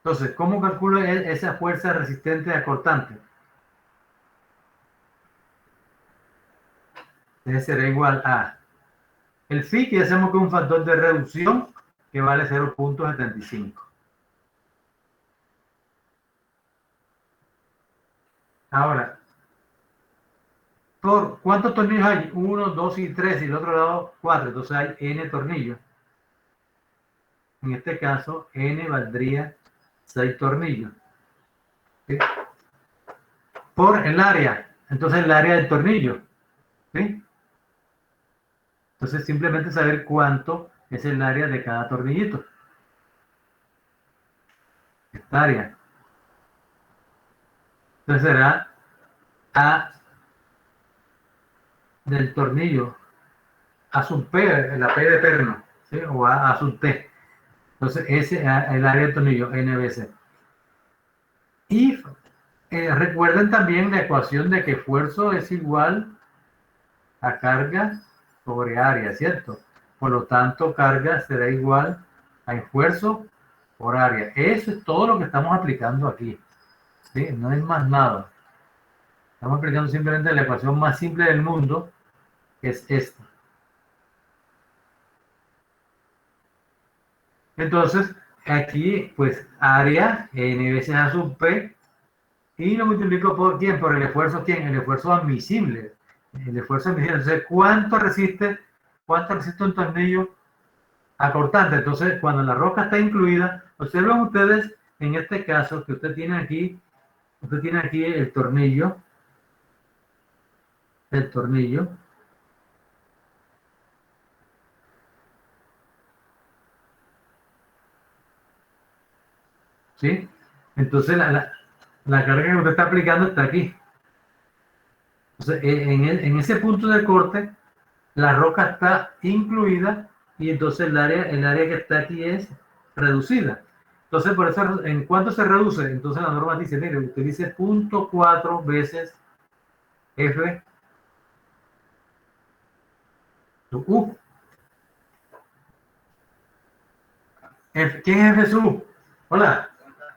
Entonces, ¿cómo calculo esa fuerza resistente acortante? Será igual a el phi, que hacemos que es un factor de reducción que vale 0.75. Ahora, ¿por cuántos tornillos hay? 1, 2 y 3, y del otro lado 4. Entonces hay n tornillos. En este caso, n valdría 6 tornillos. ¿Sí? Por el área. Entonces el área del tornillo. ¿Sí? Entonces simplemente saber cuánto es el área de cada tornillito. Esta área. Entonces será A del tornillo, A sub P, la P de perno, ¿sí? O A sub T. Entonces ese es el área del tornillo, NBC. Y recuerden también la ecuación de que esfuerzo es igual a carga sobre área, ¿cierto? Por lo tanto, carga será igual a esfuerzo por área. Eso es todo lo que estamos aplicando aquí, ¿sí? No es más nada. Estamos aplicando simplemente la ecuación más simple del mundo, que es esta. Entonces, aquí, pues, área, n veces A sub P, y lo multiplico por quién, por el esfuerzo, ¿quién? El esfuerzo admisible. El esfuerzo admisible. Entonces, ¿cuánto resiste un tornillo acortante? Entonces, cuando la roca está incluida, observen ustedes, en este caso, que usted tiene aquí el tornillo, ¿sí? Entonces, la carga que usted está aplicando está aquí. Entonces, en ese punto de corte, la roca está incluida y entonces el área que está aquí es reducida. Entonces, por eso, ¿en cuánto se reduce? Entonces la norma dice, mire, utilice 0.4 veces F sub U. ¿Quién es F sub U? Hola,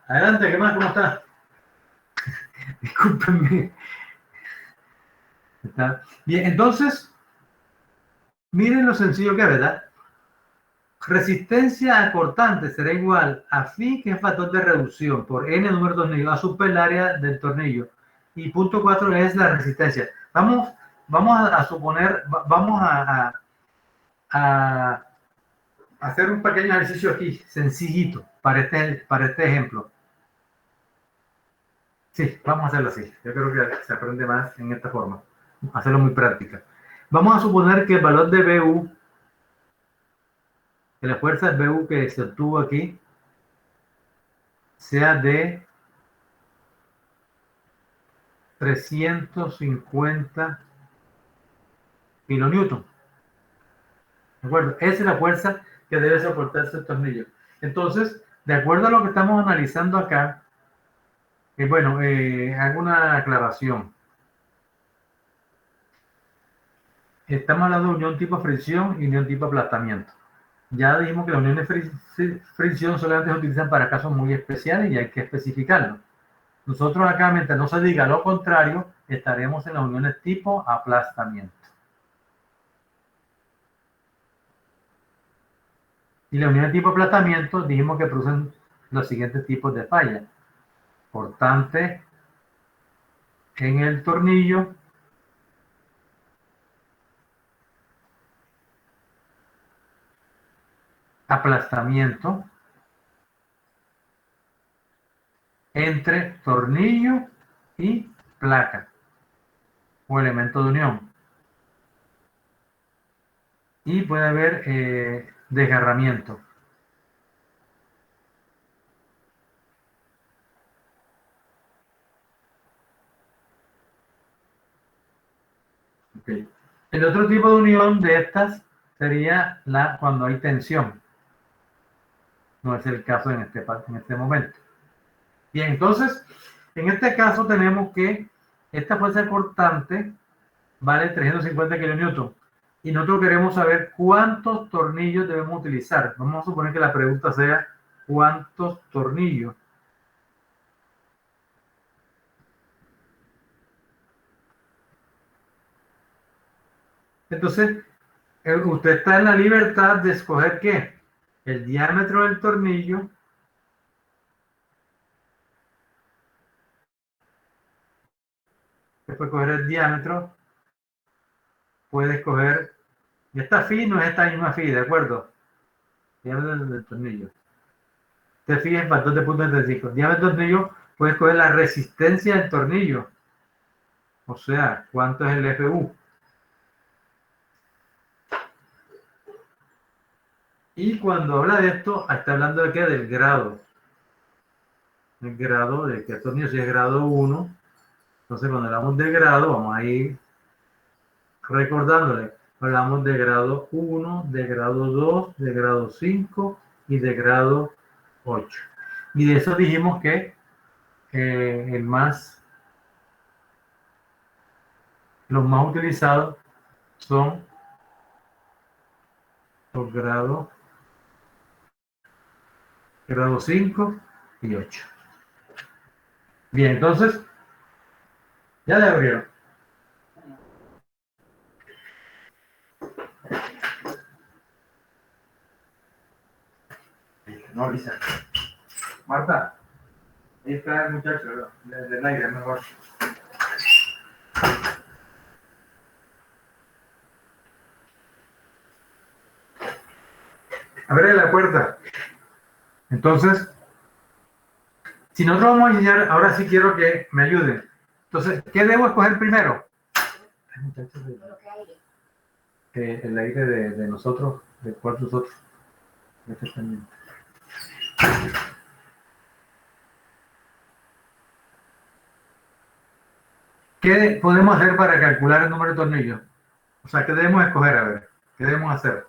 adelante, ¿qué más? ¿Cómo está? Discúlpenme. Está bien, entonces, miren lo sencillo que es, ¿verdad? Resistencia acortante será igual a phi, que es factor de reducción, por n número de tornillos, a super el área del tornillo. Y punto 4 es la resistencia. Vamos a suponer, vamos a hacer un pequeño ejercicio aquí, sencillito, para este ejemplo. Sí, vamos a hacerlo así. Yo creo que se aprende más en esta forma. Hacerlo muy práctica. Vamos a suponer que el valor de BU, que la fuerza de BU que se obtuvo aquí, sea de 350 kilonewton. ¿De acuerdo? Esa es la fuerza que debe soportarse el tornillo. Entonces, de acuerdo a lo que estamos analizando acá, bueno, hago una aclaración. Estamos hablando de unión tipo fricción y unión tipo aplastamiento. Ya dijimos que las uniones de fricción solamente se utilizan para casos muy especiales y hay que especificarlo. Nosotros acá, mientras no se diga lo contrario, estaremos en las uniones tipo aplastamiento. Y las uniones tipo aplastamiento dijimos que producen los siguientes tipos de fallas. Cortante en el tornillo, aplastamiento entre tornillo y placa o elemento de unión. Y puede haber desgarramiento. Okay. El otro tipo de unión de estas sería cuando hay tensión. No es el caso en este momento. Bien, entonces, en este caso tenemos que esta fuerza cortante vale 350 kilonewton y nosotros queremos saber cuántos tornillos debemos utilizar. Vamos a suponer que la pregunta sea ¿cuántos tornillos? Entonces, usted está en la libertad de escoger ¿qué? El diámetro del tornillo, después coger el diámetro, puede escoger esta phi, no es esta misma phi, ¿de acuerdo? Diámetro del tornillo. Este phi es factor de 0.35. Diámetro del tornillo, puede escoger la resistencia del tornillo. O sea, ¿cuánto es el FU? Y cuando habla de esto, está hablando de qué? Del grado. El grado de que el tornillo si es grado 1. Entonces, cuando hablamos de grado, vamos a ir recordándole. Hablamos de grado 1, de grado 2, de grado 5 y de grado 8. Y de eso dijimos que los más utilizados son los grado 5 y 8. Bien, entonces, ya le abrieron. No, Lisa. Marta, ahí está el muchacho, del aire, mejor. Abre la puerta. Entonces, si nosotros vamos a iniciar, ahora sí quiero que me ayuden. Entonces, ¿qué debo escoger primero? El aire de nosotros, del cuarto nosotros. ¿Qué podemos hacer para calcular el número de tornillos? O sea, ¿qué debemos escoger? A ver, ¿qué debemos hacer?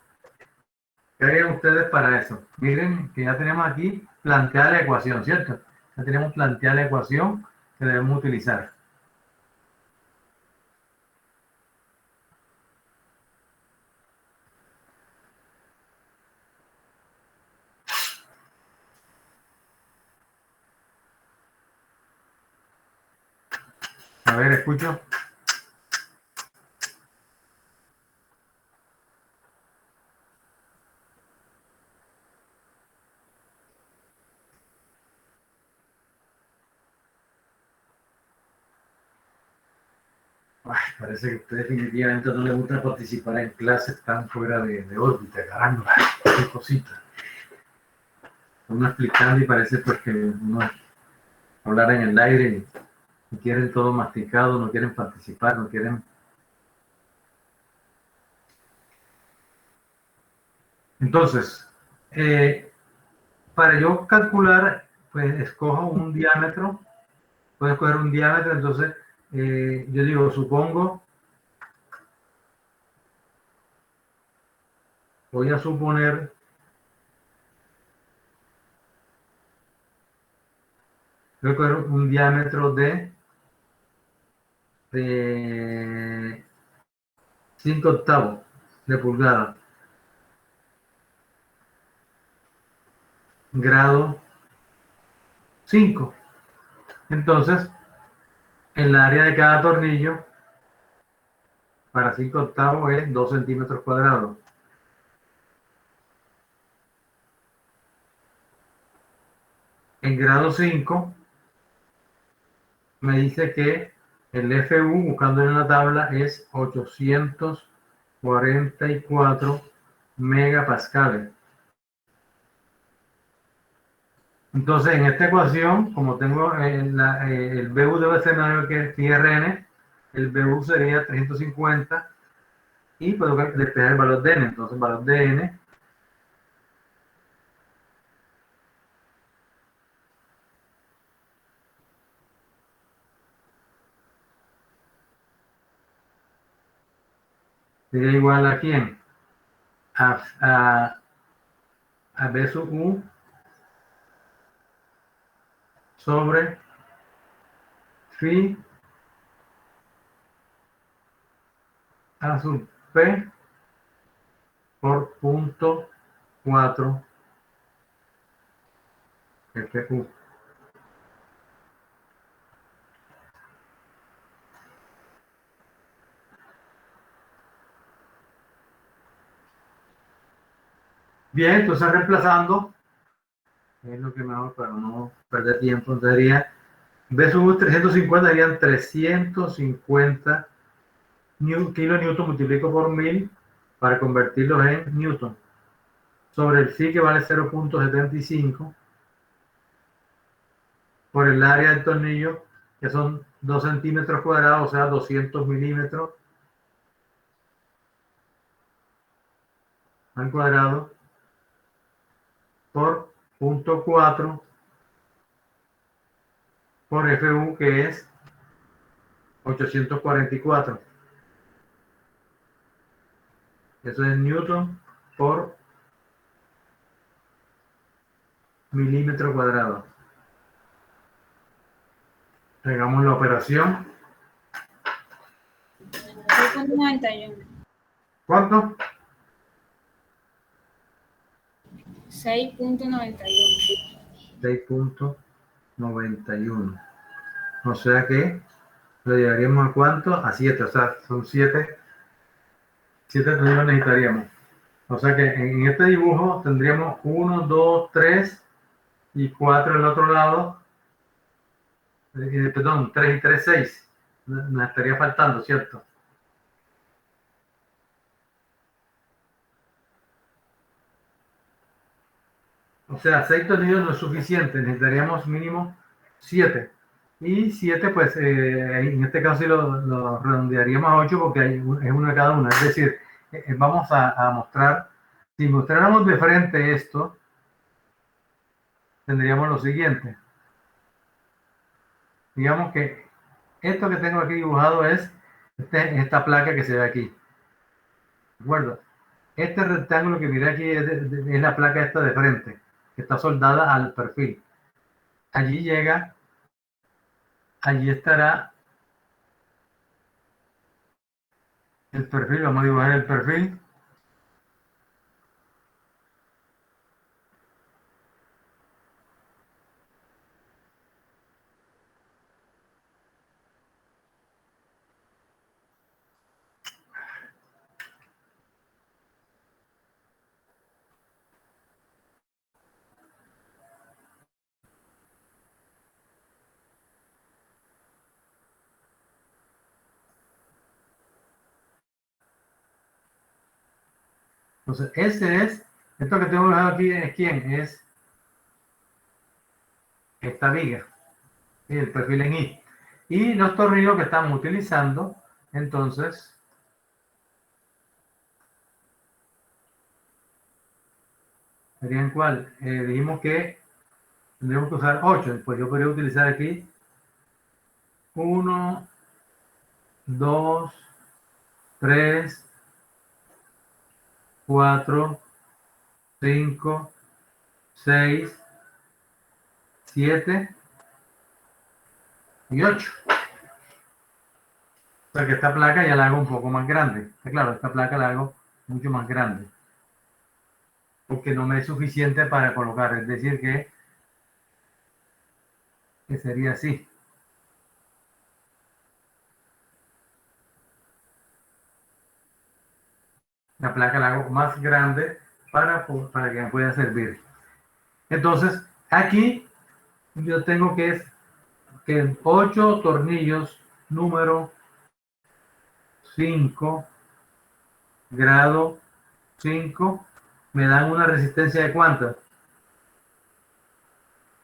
¿Qué harían ustedes para eso? Miren que ya tenemos aquí planteada la ecuación, ¿cierto? Ya tenemos planteada la ecuación que debemos utilizar. A ver, escucho. Ay, parece que a usted definitivamente no le gusta participar en clases tan fuera de órbita, caramba, qué cosita. Uno explicando y parece pues que uno hablar en el aire y quieren todo masticado, no quieren participar, no quieren. Entonces, para yo calcular, pues escojo un diámetro, puedo escoger un diámetro, entonces yo digo, voy a suponer, voy a coger un diámetro de 5 octavos de pulgada, grado 5. Entonces, el área de cada tornillo para 5 octavos es 2 centímetros cuadrados. En grado 5 me dice que el FU, buscando en la tabla, es 844 megapascales. Entonces, en esta ecuación, como tengo el BU debe ser mayor que RN, el BU sería 350 y puedo despejar el valor de N. Entonces, el valor de N sería igual a quién? A B sub U sobre phi A sub P por punto 4 FU. Bien, entonces reemplazando, es lo que me hago para no perder tiempo, entonces sería B sub 350 serían 350 kilonewton multiplico por 1000 para convertirlos en newton. Sobre el phi que vale 0.75 por el área del tornillo que son 2 centímetros cuadrados, o sea 200 milímetros al cuadrado por punto 4 por FU que es 844. Eso es newton por milímetro cuadrado. Hagamos la operación. 6.91. ¿Cuánto? 6.91. 6.91. O sea que lo llevaríamos a cuánto? A 7. O sea, son 7 tornillos necesitaríamos. O sea que en este dibujo tendríamos 1, 2, 3 y 4 al otro lado. Perdón, 3 y 3, 6. Nos estaría faltando, ¿cierto? O sea, 6 tornillos no es suficiente, necesitaríamos mínimo 7. Y 7, pues en este caso sí lo redondearíamos a 8 porque es uno de cada uno. Es decir, vamos a mostrar, si mostráramos de frente esto, tendríamos lo siguiente. Digamos que esto que tengo aquí dibujado es esta placa que se ve aquí. ¿De acuerdo? Este rectángulo que miré aquí es la placa esta de frente, que está soldada al perfil. Allí llega, allí estará el perfil, vamos a dibujar el perfil. Entonces, esto que tengo aquí es quién, es esta viga, y el perfil en I. Y los tornillos que estamos utilizando, entonces, serían cuál? Dijimos que tendríamos que usar 8, pues yo podría utilizar aquí 1, 2, 3, 4, 5, 6, 7 y 8. O sea que esta placa ya la hago un poco más grande. Claro, esta placa la hago mucho más grande. Porque no me es suficiente para colocar. Es decir, que sería así. La placa la hago más grande para que me pueda servir. Entonces, aquí yo tengo que 8 tornillos número 5, grado 5, me dan una resistencia de ¿cuánto?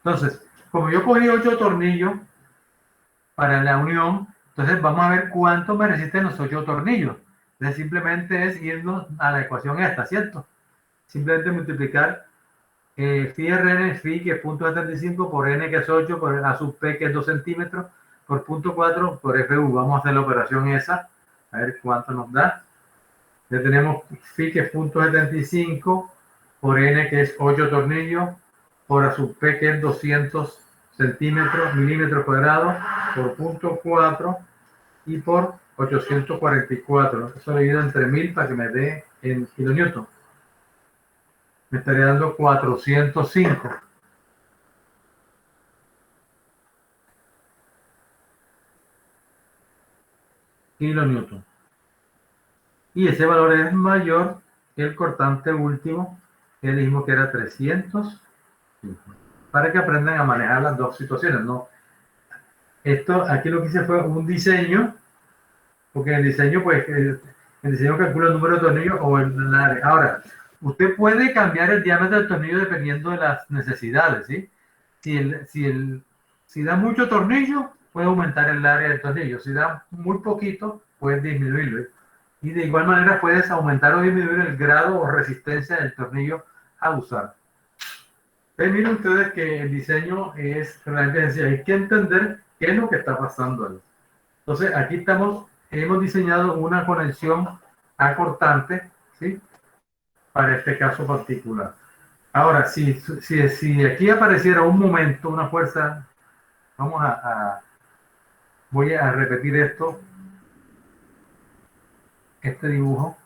Entonces, como yo cogí 8 tornillos para la unión, entonces vamos a ver cuánto me resisten los 8 tornillos. Entonces simplemente es irnos a la ecuación esta, ¿cierto? Simplemente multiplicar phi Rn, phi que es 0.75 por n que es 8, por a sub p que es 2 centímetros, por 0.4 por FU. Vamos a hacer la operación esa, a ver cuánto nos da. Ya tenemos phi que es 0.75 por n que es 8 tornillos, por a sub p que es 200 centímetros, milímetros cuadrados, por 0.4 y por 844. Eso dividido entre 1000 para que me dé en kilonewton. me estaría dando 405 kilonewton. Y ese valor es mayor que el cortante último, que dijimos que era 300. Para que aprendan a manejar las dos situaciones, ¿no? Esto, aquí lo que hice fue un diseño, porque en el diseño, pues, el diseño calcula el número de tornillos o el área. Ahora, usted puede cambiar el diámetro del tornillo dependiendo de las necesidades, ¿sí? Si da mucho tornillo, puede aumentar el área del tornillo. Si da muy poquito, puedes disminuirlo, ¿sí? Y de igual manera puedes aumentar o disminuir el grado o resistencia del tornillo a usar. Pero miren ustedes que el diseño es realmente sencillo. Hay que entender qué es lo que está pasando ahí. Entonces, aquí hemos diseñado una conexión acortante, ¿sí? Para este caso particular. Ahora, si aquí apareciera un momento, una fuerza, voy a repetir este dibujo.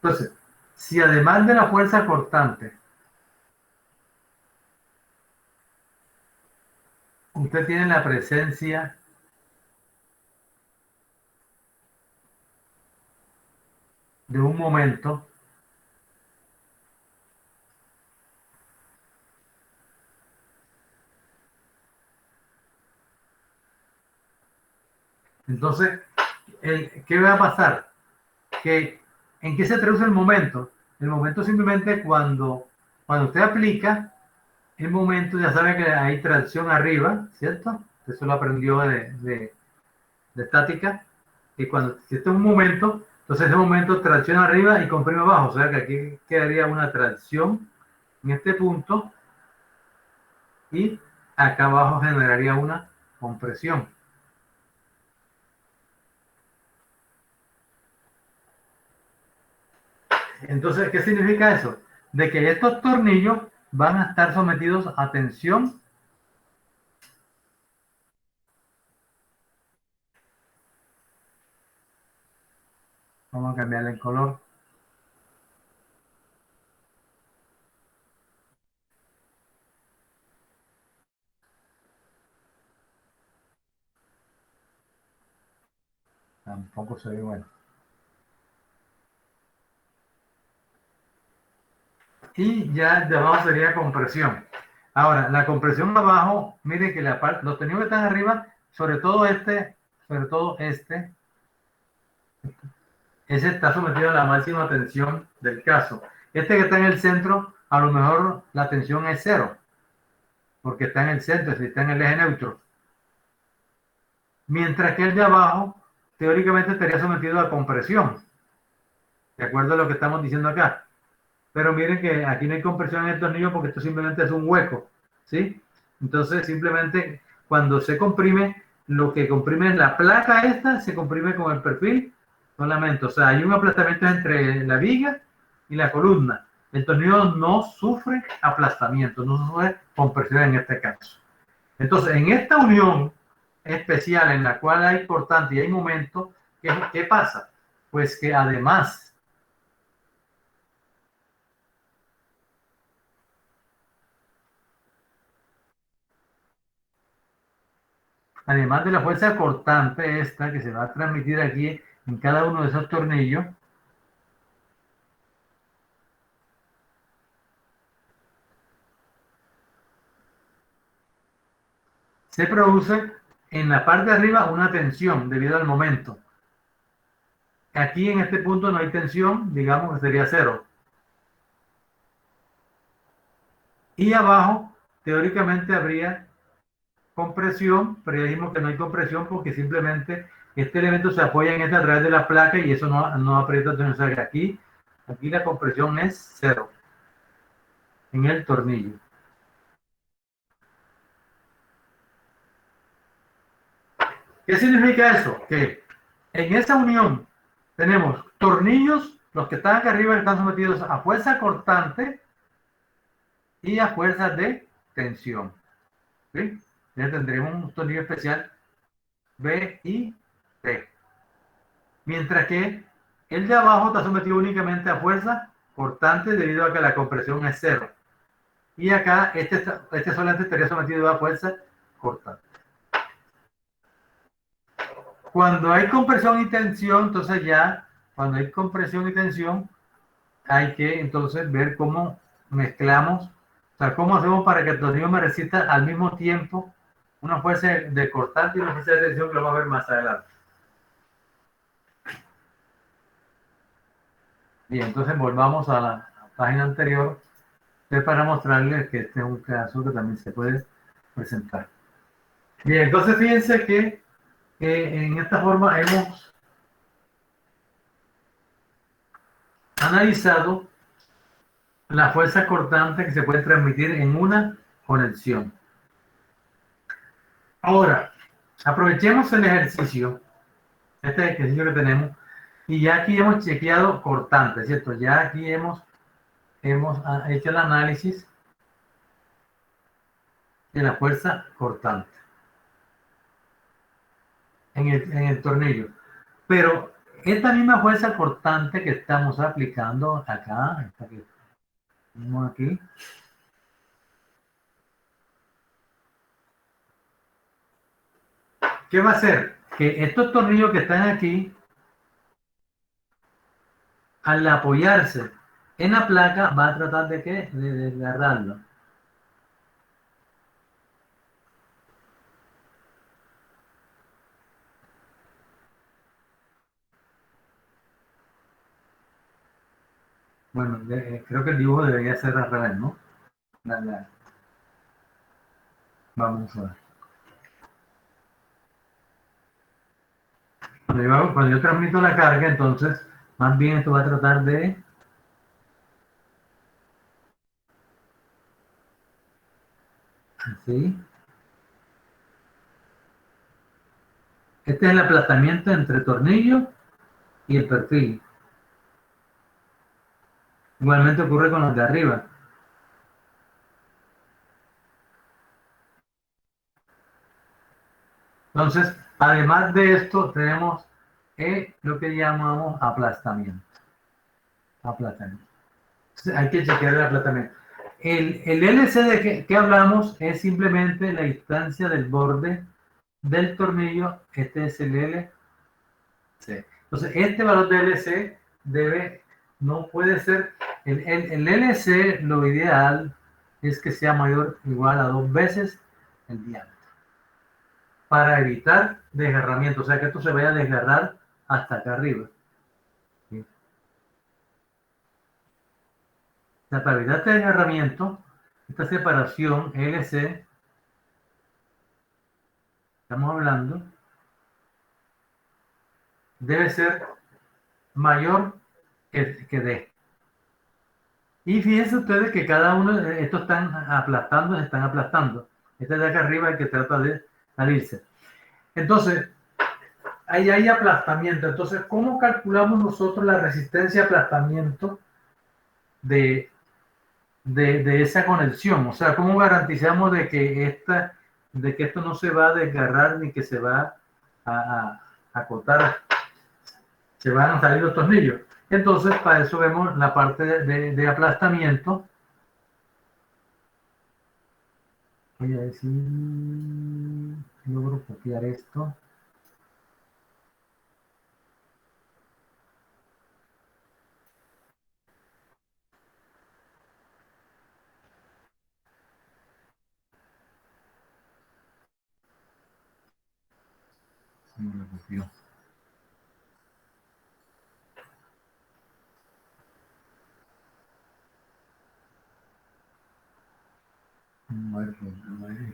Entonces, si además de la fuerza cortante, usted tiene la presencia de un momento, entonces, ¿qué va a pasar? ¿En qué se traduce el momento? El momento simplemente cuando usted aplica, el momento ya sabe que hay tracción arriba, ¿cierto? Eso lo aprendió de estática. Y si este es un momento, entonces ese momento tracción arriba y comprime abajo. O sea que aquí quedaría una tracción en este punto y acá abajo generaría una compresión. Entonces, ¿qué significa eso? De que estos tornillos van a estar sometidos a tensión. Vamos a cambiarle el color. Tampoco se ve bueno. Y ya de abajo sería compresión. Ahora, la compresión abajo, miren que los tornillos que están arriba, sobre todo este, ese está sometido a la máxima tensión del caso. Este que está en el centro, a lo mejor la tensión es cero, porque está en el centro, si está en el eje neutro. Mientras que el de abajo, teóricamente estaría sometido a compresión, de acuerdo a lo que estamos diciendo acá. Pero miren que aquí no hay compresión en el tornillo porque esto simplemente es un hueco, ¿sí? Entonces, simplemente cuando se comprime, lo que comprime es la placa esta, se comprime con el perfil solamente. O sea, hay un aplastamiento entre la viga y la columna. El tornillo no sufre aplastamiento, no sufre compresión en este caso. Entonces, en esta unión especial en la cual hay cortante y hay momento, ¿qué pasa? Pues que además de la fuerza cortante esta que se va a transmitir aquí en cada uno de esos tornillos, se produce en la parte de arriba una tensión debido al momento. Aquí en este punto no hay tensión, digamos que sería cero. Y abajo, teóricamente habría compresión, pero ya dijimos que no hay compresión porque simplemente este elemento se apoya en esta a través de la placa y eso no aprieta. Entonces, o sea, aquí la compresión es cero en el tornillo. ¿Qué significa eso? Que en esa unión tenemos tornillos, los que están acá arriba están sometidos a fuerza cortante y a fuerza de tensión. ¿sí? Ya tendremos un tornillo especial B y T. Mientras que el de abajo está sometido únicamente a fuerza cortante debido a que la compresión es cero. Y acá este solamente estaría sometido a fuerza cortante. Cuando hay compresión y tensión, entonces ya, cuando hay compresión y tensión, hay que entonces ver cómo mezclamos, o sea, cómo hacemos para que el tornillo me resista al mismo tiempo una fuerza de cortante y una fuerza de tensión, que lo vamos a ver más adelante. Bien, entonces volvamos a la página anterior para mostrarles que este es un caso que también se puede presentar. Bien, entonces fíjense que en esta forma hemos analizado la fuerza cortante que se puede transmitir en una conexión. Ahora, aprovechemos el ejercicio, este ejercicio que tenemos, y ya aquí hemos chequeado cortante, ¿cierto? Ya aquí hemos hecho el análisis de la fuerza cortante en el tornillo. Pero esta misma fuerza cortante que estamos aplicando acá, esta que tenemos aquí, ¿qué va a hacer? Que estos tornillos que están aquí, al apoyarse en la placa, va a tratar de ¿qué? De agarrarlo. Bueno, creo que el dibujo debería ser al revés, ¿no? Vamos a ver. Cuando yo transmito la carga, entonces, más bien esto va a tratar de... Así. Este es el aplastamiento entre tornillo y el perfil. Igualmente ocurre con los de arriba. Entonces, además de esto, tenemos lo que llamamos aplastamiento. Aplastamiento. Entonces, hay que chequear el aplastamiento. El LC de que hablamos es simplemente la distancia del borde del tornillo. Este es el LC. Entonces, este valor de LC no puede ser, el LC, lo ideal es que sea mayor o igual a 2 veces el diámetro, para evitar desgarramiento, o sea que esto se vaya a desgarrar hasta acá arriba. ¿Sí? O sea, para evitar este desgarramiento, esta separación LC, estamos hablando, debe ser mayor que D. Y fíjense ustedes que cada uno de estos están aplastando, están aplastando. Este de acá arriba es el que trata de salirse. Entonces, ahí hay aplastamiento. Entonces, ¿cómo calculamos nosotros la resistencia de aplastamiento de, de esa conexión? O sea, ¿cómo garantizamos de que esto no se va a desgarrar ni que se va a cortar, se van a salir los tornillos? Entonces, para eso vemos la parte de aplastamiento. Voy a ver si logro copiar esto. No lo copió.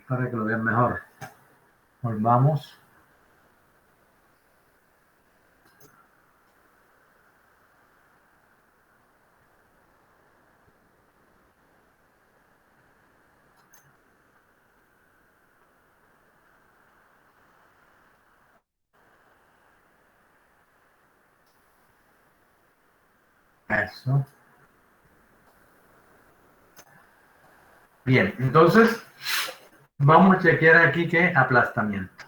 Para que lo vean mejor. Volvamos. Eso. Bien, entonces, Vamos a chequear aquí que aplastamiento.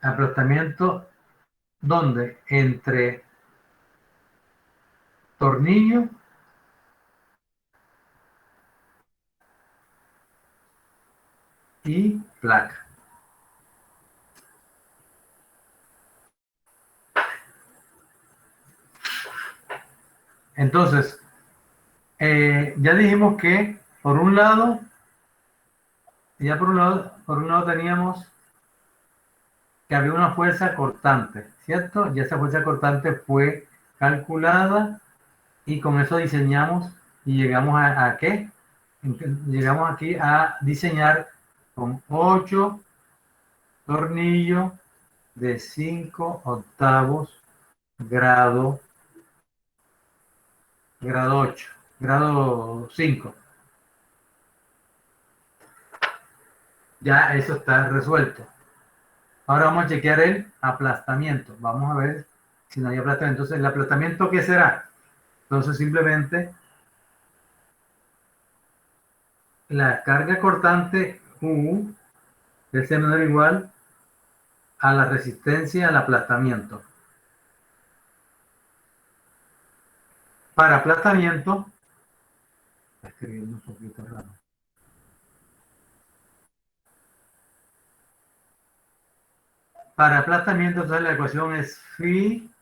Aplastamiento, ¿dónde? Entre tornillo y placa. Entonces, ya dijimos que por un lado, por un lado teníamos que había una fuerza cortante, ¿cierto? Y esa fuerza cortante fue calculada y con eso diseñamos y llegamos a ¿qué? Llegamos aquí a diseñar con 8 tornillos de 5/8 grado, grado 8, grado 5. Ya eso está resuelto. Ahora vamos a chequear el aplastamiento. Vamos a ver si no hay aplastamiento. Entonces, ¿el aplastamiento qué será? Entonces, simplemente la carga cortante U es menor o igual a la resistencia al aplastamiento. Para aplastamiento, escribiendo un poquito raro. Para aplastamiento, entonces la ecuación es phi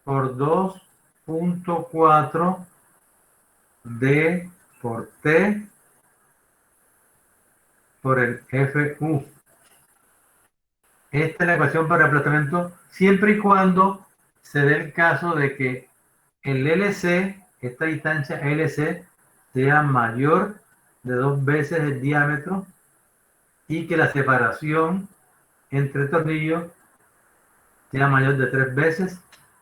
por 2.4 D por T por el FU. Esta es la ecuación para aplastamiento siempre y cuando se dé el caso de que el LC, esta distancia LC, sea mayor de 2 veces el diámetro y que la separación entre tornillos sea mayor de 3 veces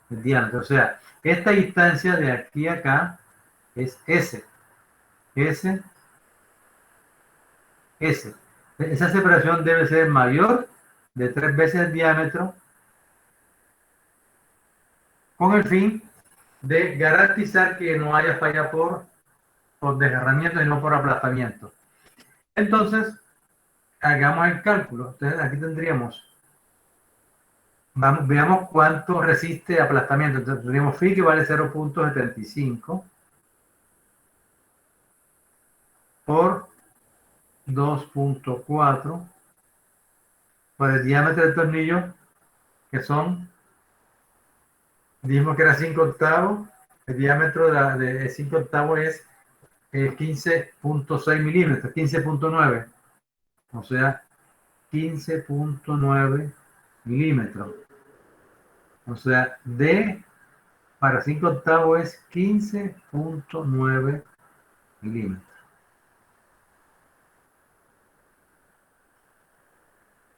el diámetro. O sea, esta distancia de aquí a acá es S. S, S. Esa separación debe ser mayor de 3 veces el diámetro con el fin de garantizar que no haya falla por desgarramiento y no por aplastamiento. Entonces, hagamos el cálculo. Entonces, aquí tendríamos, veamos cuánto resiste aplastamiento. Entonces, tendríamos phi que vale 0.75 por 2.4 por el diámetro del tornillo, que son, dijimos que era 5/8, el diámetro de 5/8 es 15.6 milímetros, 15.9, o sea, 15.9 milímetros. O sea, D para 5/8 es 15.9 milímetros.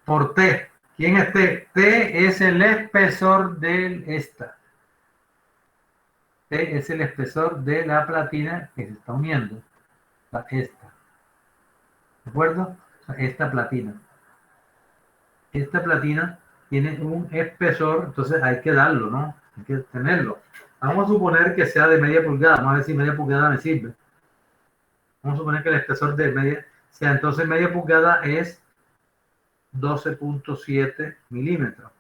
Por T. ¿Quién es T? T es el espesor del esta. T es el espesor de la platina que se está uniendo. Esta. ¿De acuerdo? O sea, esta platina. Esta platina tiene un espesor, entonces hay que darlo, ¿no? Hay que tenerlo. Vamos a suponer que sea de media pulgada. Vamos a ver si media pulgada me sirve. Vamos a suponer que el espesor de media, sea, entonces media pulgada es 12.7 milímetros.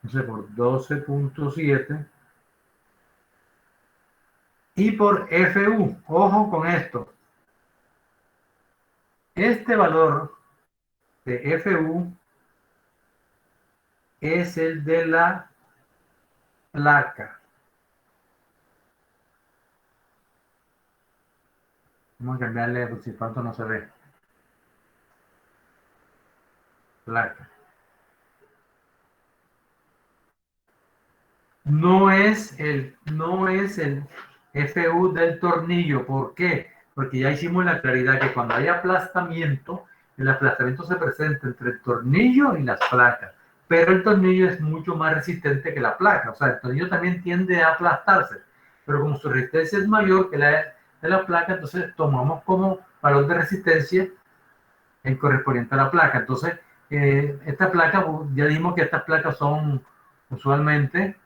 Entonces por 12.7 y por FU, ojo con esto. Este valor de FU es el de la placa. Vamos a cambiarle, por si pronto no se ve. Placa. No es el FU del tornillo. ¿Por qué? Porque ya hicimos la claridad que cuando hay aplastamiento, el aplastamiento se presenta entre el tornillo y las placas. Pero el tornillo es mucho más resistente que la placa. O sea, el tornillo también tiende a aplastarse. Pero como su resistencia es mayor que de la placa, entonces tomamos como valor de resistencia el correspondiente a la placa. Entonces, esta placa, ya dijimos que estas placas son usualmente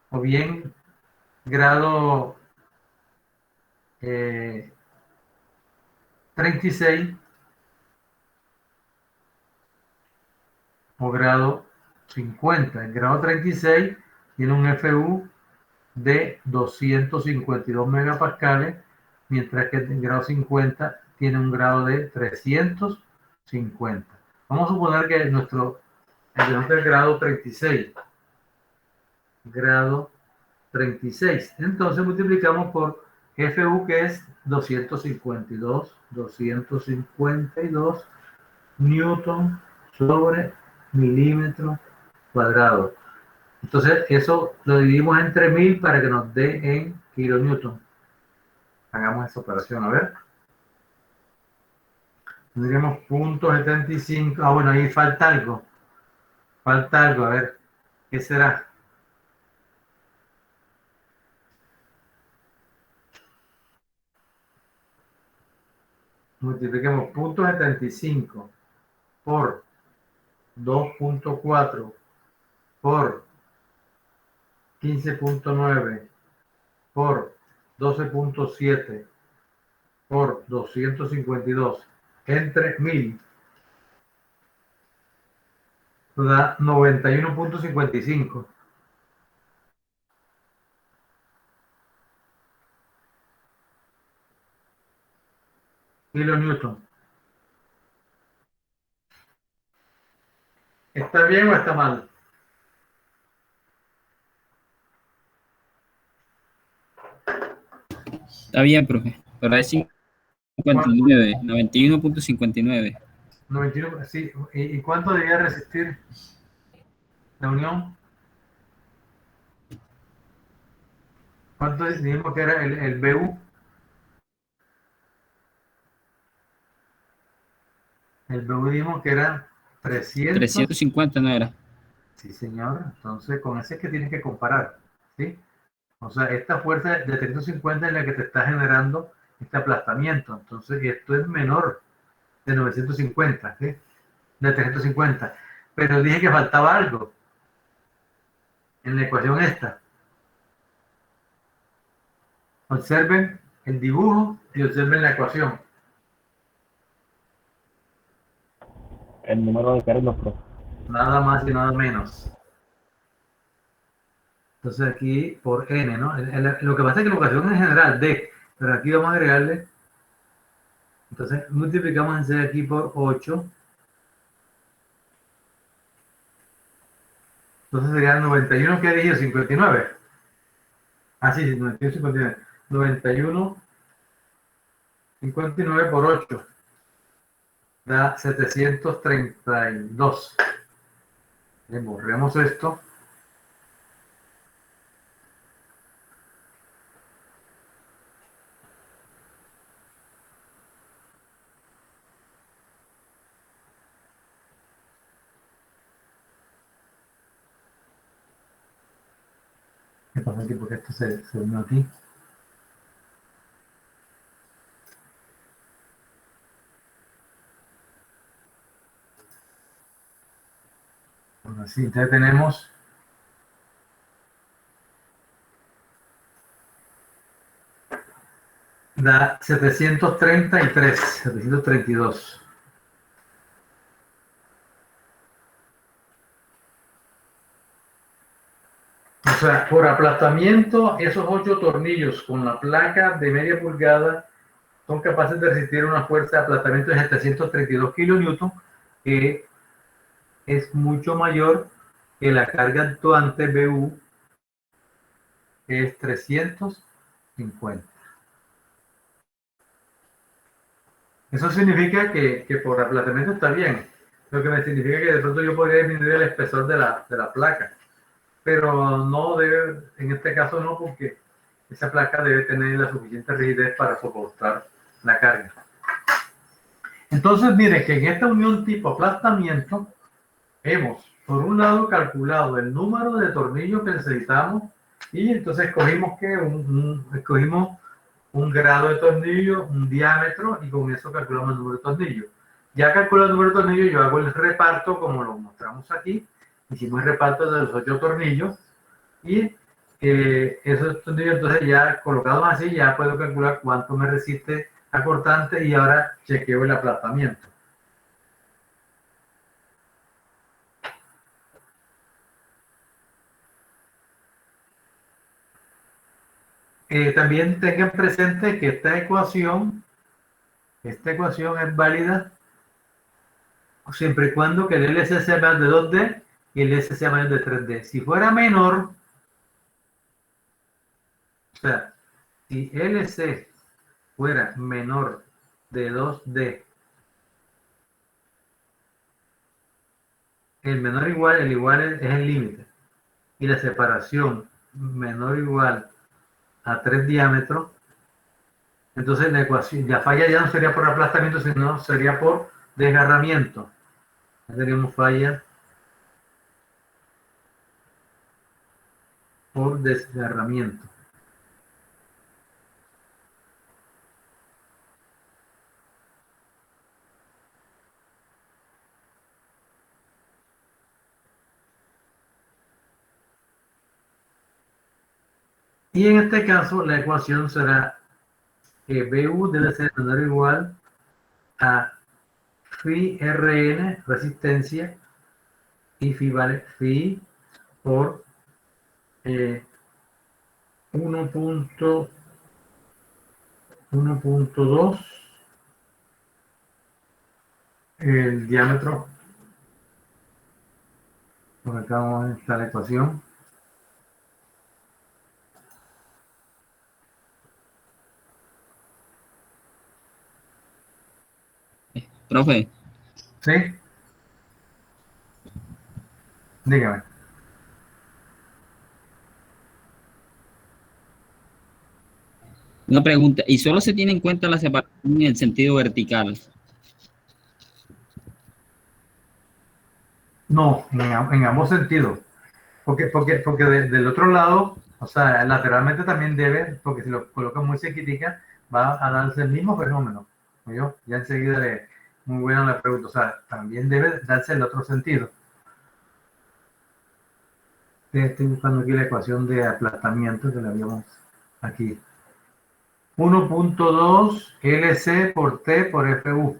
o bien grado 36 o grado 50. El grado 36 tiene un FU de 252 megapascales, mientras que el grado 50 tiene un grado de 350. Vamos a suponer que el grado 36. Grado 36. Entonces multiplicamos por FU, que es 252 newton sobre milímetro cuadrado. Entonces eso lo dividimos entre 1000 para que nos dé en kilonewton. Hagamos esa operación, a ver. Tendríamos 0.75. Ah, bueno, ahí falta algo. Falta algo, a ver. ¿Qué será? Multipliquemos 0.75 por 2.4 por 15.9 por 12.7 por 252 entre 1000 da 91.55. Kilonewton. ¿Está bien o está mal? Está bien, profe. Pero es 59, 91.59. 91, sí. ¿Y cuánto debía resistir la unión? ¿Cuánto dijimos que era el BU? El BU dijimos que era 300. 350 no era. Sí, señor. Entonces, con ese es que tienes que comparar. ¿Sí? O sea, esta fuerza de 350 es la que te está generando este aplastamiento. Entonces, esto es menor de 950, ¿sí? De 350. Pero dije que faltaba algo en la ecuación esta. Observen el dibujo y observen la ecuación. El número de Carlos, profe. Nada más y nada menos. Entonces aquí por n, ¿no? Lo que pasa es que la ecuación es general d, pero aquí vamos a agregarle. Entonces multiplicamos en c aquí por 8. Entonces sería 91, ¿qué dije? 59. Ah, sí, 91, 59. 91, 59 por 8. Da 732. Borremos esto. ¿Qué pasa aquí? Porque esto se unió aquí. Bueno, así, entonces tenemos da 733, 732. O sea, por aplastamiento, esos 8 tornillos con la placa de media pulgada son capaces de resistir una fuerza de aplastamiento de 732 kilonewton, que es mucho mayor que la carga actuante BU, que es 350. Eso significa que por aplastamiento está bien. Lo que me significa que de pronto yo podría disminuir el espesor de la placa. Pero no debe, en este caso no, porque esa placa debe tener la suficiente rigidez para soportar la carga. Entonces, mire que en esta unión tipo aplastamiento, hemos, por un lado, calculado el número de tornillos que necesitamos Y entonces escogimos que escogimos un grado de tornillo, un diámetro, y con eso calculamos el número de tornillos. Ya calculado el número de tornillos, yo hago el reparto como lo mostramos aquí. Hicimos el reparto de los 8 tornillos y esos tornillos entonces ya colocados así, ya puedo calcular cuánto me resiste la cortante y ahora chequeo el aplastamiento. También tengan presente que esta ecuación es válida siempre y cuando que el LC sea más de 2D y el S sea mayor de 3D. Si fuera menor, o sea, si LC fuera menor de 2D, el menor igual, el igual es el límite. Y la separación menor o igual a 3 diámetros, entonces la ecuación, la falla ya no sería por aplastamiento, sino sería por desgarramiento. Tendríamos falla por desgarramiento. Y en este caso la ecuación será que BU debe ser menor o igual a phi RN, resistencia, y phi vale phi por 1.2 el diámetro. Por acá vamos a esta la ecuación. Profe, ¿Sí? Dígame. una pregunta. ¿Y solo se tiene en cuenta la separación en el sentido vertical? No, en ambos sentidos. Porque del otro lado, o sea, lateralmente también debe, porque si lo coloca muy cerquitica, va a darse el mismo fenómeno. ¿Yo? Ya enseguida muy buena la pregunta. O sea, también debe darse el otro sentido. Estoy buscando aquí la ecuación de aplastamiento que la habíamos aquí. 1.2 LC por T por FU.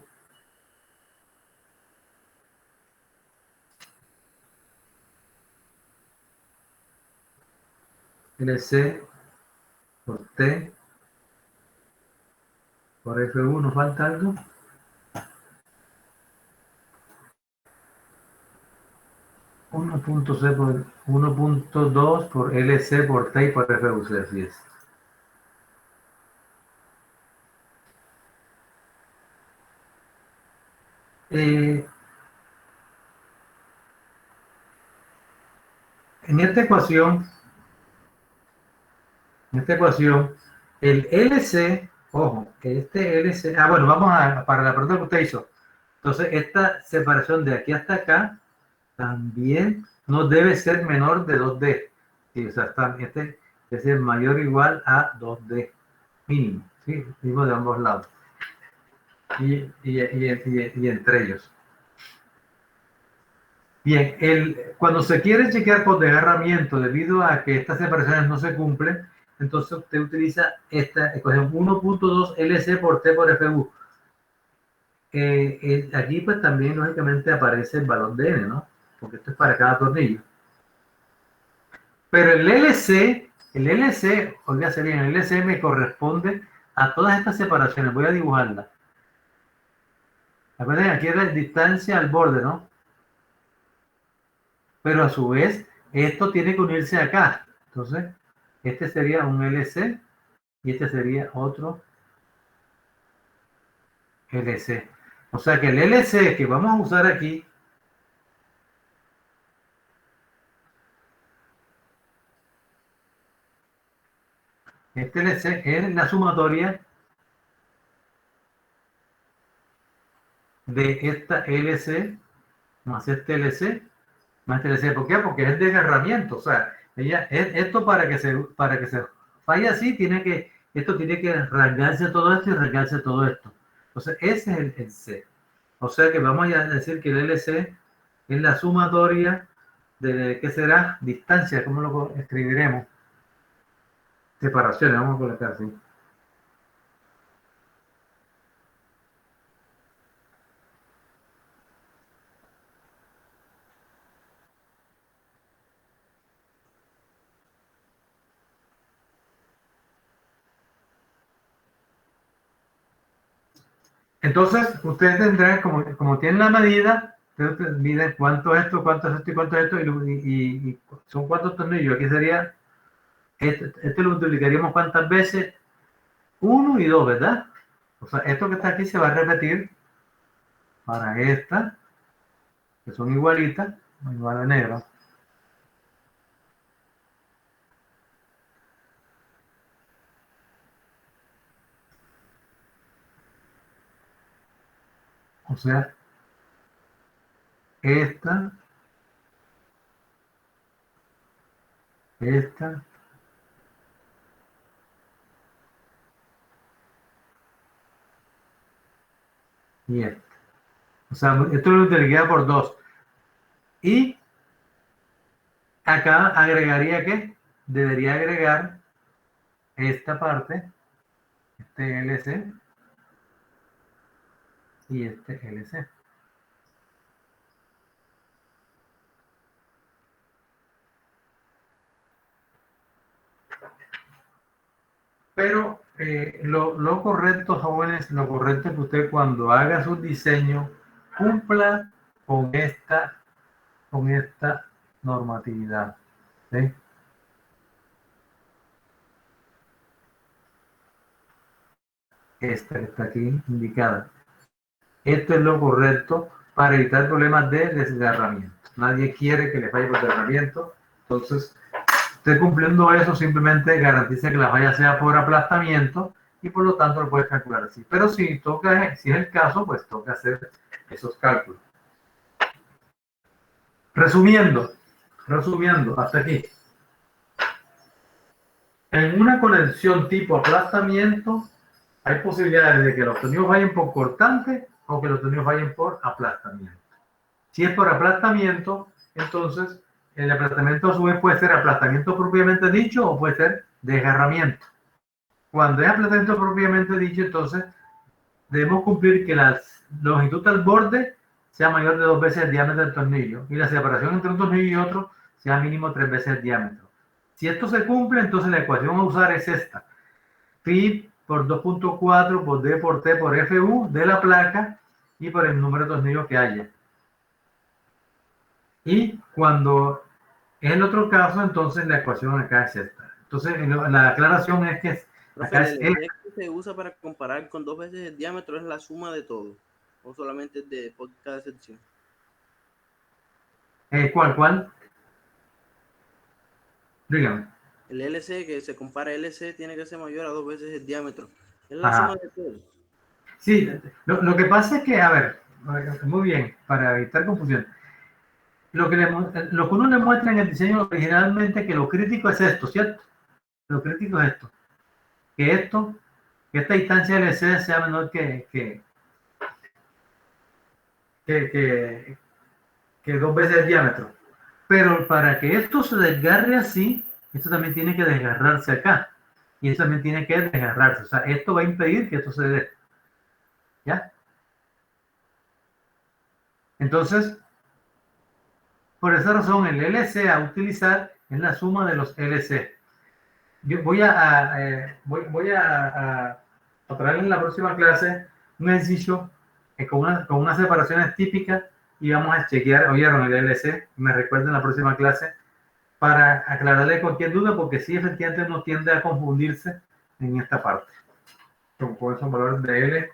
LC por T por FU, ¿nos falta algo? Por 1.2 por LC por T y por FU, sí, así es. En esta ecuación, el LC, ojo, que este LC, bueno, vamos para la pregunta que usted hizo. Entonces, esta separación de aquí hasta acá también no debe ser menor de 2D. Sí, o sea, este es el mayor o igual a 2D mínimo, ¿sí? Mínimo de ambos lados. Y entre ellos. Bien, cuando se quiere chequear por desgarramiento debido a que estas separaciones no se cumplen, entonces usted utiliza esta ecuación 1.2 LC por T por FU. Aquí pues también lógicamente aparece el valor de N, ¿no? Porque esto es para cada tornillo. Pero el LC, oiga bien, el LC me corresponde a todas estas separaciones. Voy a dibujarla. Acuérdense, aquí es la distancia al borde, ¿no? Pero a su vez, esto tiene que unirse acá. Entonces, este sería un LC y este sería otro LC. O sea que el LC que vamos a usar aquí este LC es la sumatoria de esta LC más este LC más este LC. ¿Por qué? Porque es desgarramiento. O sea, Esto para que se falle así, esto tiene que rasgarse todo esto y rasgarse todo esto. Entonces, ese es el C. O sea que vamos a decir que el LC es la sumatoria de, ¿qué será? Distancia, ¿cómo lo escribiremos? Separaciones, vamos a colocar así. Entonces, ustedes tendrán, como tienen la medida, ustedes miden cuánto es esto, cuánto es esto y cuánto es esto, y son cuántos tornillos. Aquí sería, este lo multiplicaríamos cuántas veces, 1 y 2, ¿verdad? O sea, esto que está aquí se va a repetir para estas, que son igualitas, igual a negro. O sea, esta, esta, y esta. O sea, esto lo multiplicaría por 2. Y acá agregaría que debería agregar esta parte, este LC y este LC. Pero lo correcto, jóvenes, lo correcto es que usted cuando haga su diseño cumpla con esta normatividad. ¿Sí? Esta que está aquí indicada. Esto es lo correcto para evitar problemas de desgarramiento. Nadie quiere que le falle por desgarramiento. Entonces, usted cumpliendo eso simplemente garantiza que la falla sea por aplastamiento y por lo tanto lo puede calcular así. Pero si es el caso, pues toca hacer esos cálculos. Resumiendo, hasta aquí. En una conexión tipo aplastamiento, hay posibilidades de que los tornillos vayan por cortante o que los tornillos vayan por aplastamiento. Si es por aplastamiento, entonces el aplastamiento a su vez puede ser aplastamiento propiamente dicho o puede ser desgarramiento. Cuando es aplastamiento propiamente dicho, entonces debemos cumplir que la longitud del borde sea mayor de 2 veces el diámetro del tornillo y la separación entre un tornillo y otro sea mínimo 3 veces el diámetro. Si esto se cumple, entonces la ecuación a usar es esta. Pi por 2.4 por D por T por FU de la placa y por el número de tornillos que haya. Y cuando es el otro caso, entonces la ecuación acá es esta. Entonces la aclaración es que acá es el que se usa para comparar con 2 veces el diámetro es la suma de todo, o solamente de por cada sección. ¿Cuál? Dígame. El LC que se compara LC tiene que ser mayor a 2 veces el diámetro. Es la suma de todo. Sí, lo que pasa es que, a ver, muy bien, para evitar confusión. Lo que uno le muestra en el diseño originalmente que lo crítico es esto, ¿cierto? Lo crítico es esto. Que esta distancia LC sea menor que 2 veces el diámetro. Pero para que esto se desgarre así, esto también tiene que desgarrarse acá. Y esto también tiene que desgarrarse. O sea, esto va a impedir que esto se dé. ¿Ya? Entonces, por esa razón, el LC a utilizar es la suma de los LC. Yo voy a traer en la próxima clase un ejercicio con unas separaciones típicas y vamos a chequear, oyeron el LC, me recuerden en la próxima clase para aclararle cualquier duda, porque sí, efectivamente uno tiende a confundirse en esta parte con esos valores de LC.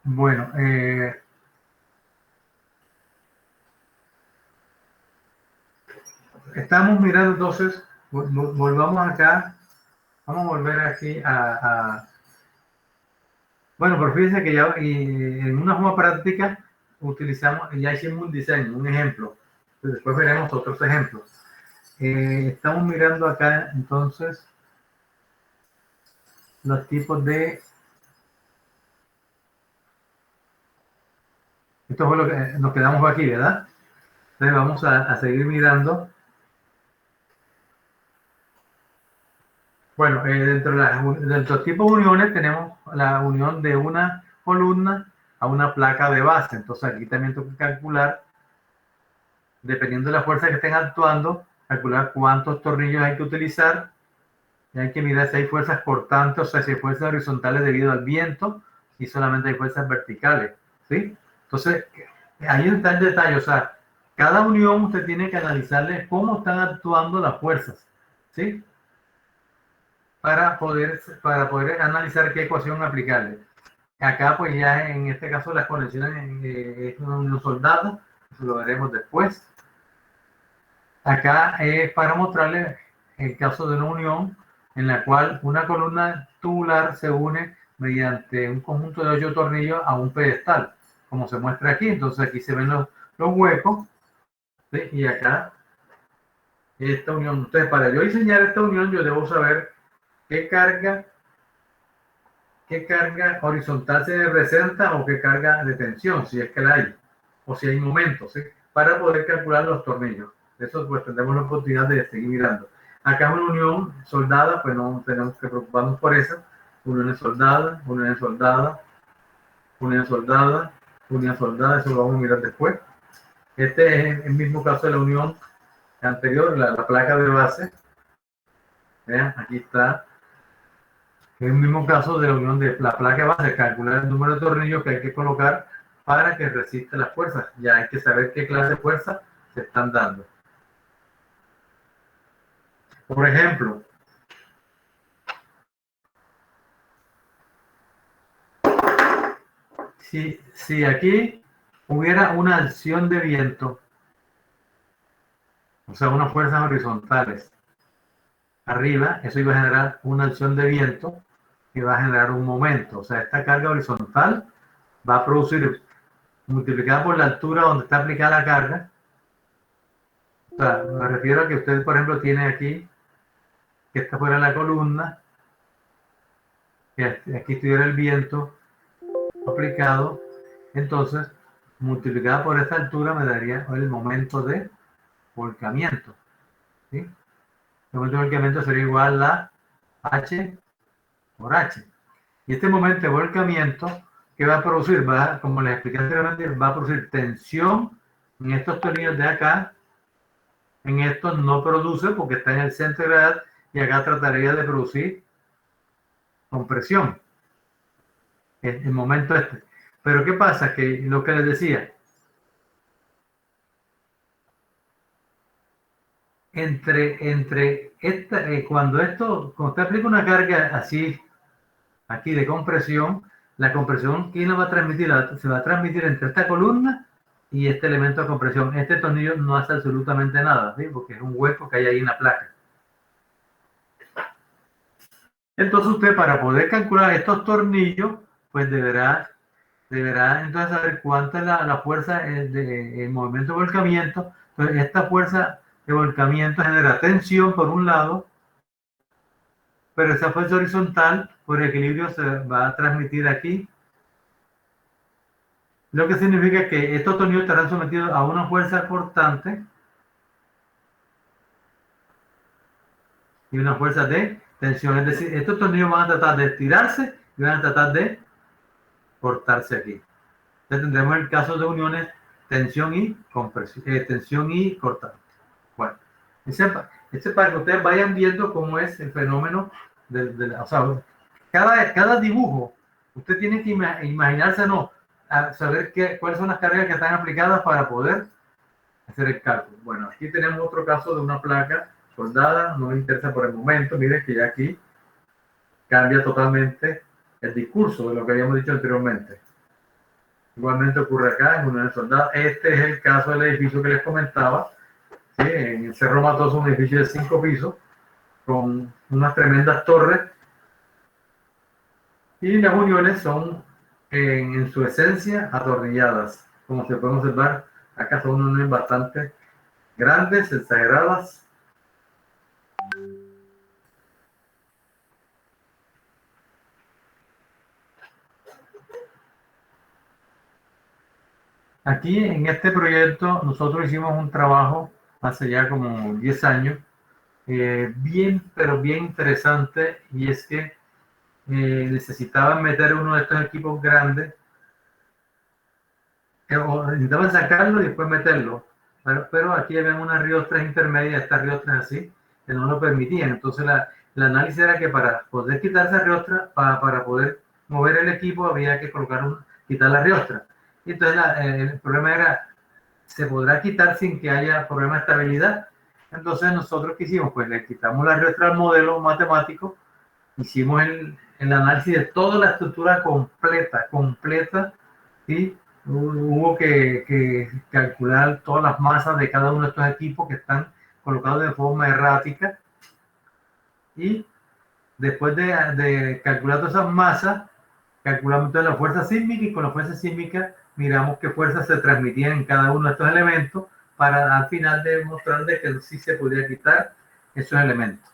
Bueno, estamos mirando entonces, volvamos acá, vamos a volver aquí bueno, pero fíjense que ya en una forma práctica utilizamos, ya hicimos un diseño, un ejemplo. Después veremos otros ejemplos. Estamos mirando acá entonces los tipos de... Esto fue lo que nos quedamos aquí, ¿verdad? Entonces vamos a seguir mirando. Bueno, dentro de los tipos de uniones tenemos la unión de una columna a una placa de base. Entonces aquí también tengo que calcular, dependiendo de la fuerza que estén actuando, calcular cuántos tornillos hay que utilizar. Y hay que mirar si hay fuerzas cortantes, o sea, si hay fuerzas horizontales debido al viento y solamente hay fuerzas verticales, ¿sí? Entonces, ahí está el detalle, o sea, cada unión usted tiene que analizarle cómo están actuando las fuerzas, ¿sí? Para poder analizar qué ecuación aplicarle. Acá, pues ya en este caso, las conexiones es una unión soldada, eso lo veremos después. Acá es para mostrarles el caso de una unión en la cual una columna tubular se une mediante un conjunto de 8 tornillos a un pedestal, como se muestra aquí. Entonces aquí se ven los huecos, ¿sí? Y acá esta unión. Entonces, para yo diseñar esta unión, yo debo saber qué carga horizontal se representa o qué carga de tensión, si es que la hay, o si hay momentos, ¿sí? Para poder calcular los tornillos. Eso pues tendremos la oportunidad de seguir mirando. Acá es una unión soldada, pues no tenemos que preocuparnos por eso. Unión soldada, unión soldada, unión soldada, unión soldada, eso lo vamos a mirar después. Este es el mismo caso de la unión anterior, la placa de base. Vean, aquí está. Es el mismo caso de la unión de la placa de base, calcular el número de tornillos que hay que colocar para que resista las fuerzas. Ya hay que saber qué clase de fuerza se están dando. Por ejemplo, si aquí hubiera una acción de viento, o sea, unas fuerzas horizontales arriba, eso iba a generar una acción de viento que va a generar un momento. O sea, esta carga horizontal va a producir, multiplicada por la altura donde está aplicada la carga. O sea, me refiero a que usted, por ejemplo, tiene aquí que esta fuera la columna, que aquí estuviera el viento aplicado, entonces multiplicada por esta altura me daría el momento de volcamiento, ¿sí? El momento de volcamiento sería igual a H por H. Y este momento de volcamiento, ¿qué va a producir? Como les expliqué anteriormente, va a producir tensión en estos tornillos de acá. En estos no produce porque está en el centro de gravedad y acá trataría de producir compresión. El momento este. Pero ¿qué pasa? Que lo que les decía, cuando usted aplica una carga así, aquí de compresión, la compresión, ¿quién la va a transmitir? Se va a transmitir entre esta columna y este elemento de compresión. Este tornillo no hace absolutamente nada, ¿sí? Porque es un hueco que hay ahí en la placa. Entonces usted, para poder calcular estos tornillos, pues deberá entonces saber cuánta es la fuerza del movimiento de volcamiento. Entonces esta fuerza de volcamiento genera tensión por un lado, pero esa fuerza horizontal por equilibrio se va a transmitir aquí, lo que significa que estos tornillos estarán sometidos a una fuerza cortante y una fuerza de tensión. Es decir, estos tornillos van a tratar de estirarse y van a tratar de cortarse aquí. Entonces tendremos el caso de uniones tensión y compresión, tensión y cortante. Bueno, ese para que ustedes vayan viendo cómo es el fenómeno o sea, cada dibujo, usted tiene que imaginarse, no, a saber cuáles son las cargas que están aplicadas para poder hacer el cálculo. Bueno, aquí tenemos otro caso de una placa soldada, no me interesa por el momento. Miren que ya aquí cambia totalmente el discurso de lo que habíamos dicho anteriormente. Igualmente ocurre acá en una soldada. Este es el caso del edificio que les comentaba, ¿sí? En el Cerro Matoso, un edificio de 5 pisos con unas tremendas torres, y las uniones son en su esencia atornilladas. Como se puede observar, acá son uniones bastante grandes, exageradas. Aquí en este proyecto nosotros hicimos un trabajo hace ya como 10 años, bien, pero bien interesante, y es que necesitaban meter uno de estos equipos grandes, o necesitaban sacarlo y después meterlo, pero aquí había unas riostras intermedias, estas riostras así, que no lo permitían. Entonces el análisis era que para poder quitar esa riostra, para poder mover el equipo, había que quitar la riostra. Y entonces el problema era, ¿se podrá quitar sin que haya problema de estabilidad? Entonces nosotros, ¿qué hicimos? Pues le quitamos la riostra al modelo matemático, hicimos el análisis de toda la estructura completa, y hubo que calcular todas las masas de cada uno de estos equipos que están colocados de forma errática, y después de calcular todas esas masas, calculamos entonces la fuerza sísmica, y con la fuerza sísmica miramos qué fuerzas se transmitían en cada uno de estos elementos para al final demostrar de que sí se podía quitar esos elementos.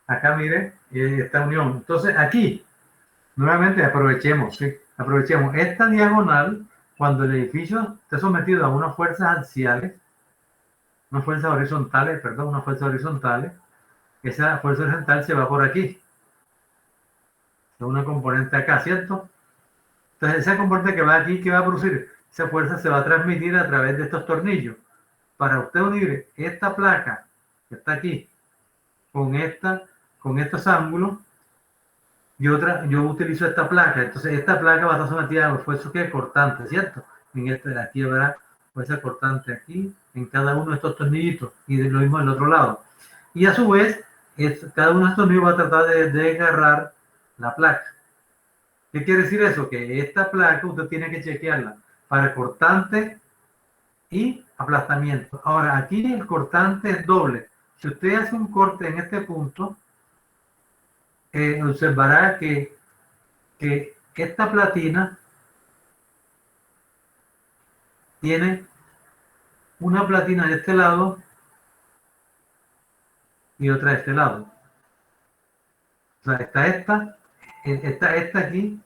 Acá mire esta unión. Entonces aquí, nuevamente aprovechemos, ¿sí? Aprovechemos esta diagonal cuando el edificio está sometido a unas fuerzas axiales, unas fuerzas horizontales, perdón, unas fuerzas horizontales. Esa fuerza horizontal se va por aquí. Es una componente acá, ¿cierto? Entonces esa componente que va aquí, ¿qué va a producir? Esa fuerza se va a transmitir a través de estos tornillos. Para usted unir esta placa que está aquí con estos ángulos, yo utilizo esta placa. Entonces esta placa va a estar sometida a los esfuerzos que es cortante, ¿cierto? En este de aquí habrá fuerza cortante aquí, en cada uno de estos tornillitos, y de lo mismo del otro lado. Y a su vez, cada uno de estos tornillos va a tratar de agarrar la placa. ¿Qué quiere decir eso? Que esta placa usted tiene que chequearla para cortante y aplastamiento. Ahora, aquí el cortante es doble. Si usted hace un corte en este punto, observará que esta platina tiene una platina de este lado y otra de este lado. O sea, está esta aquí.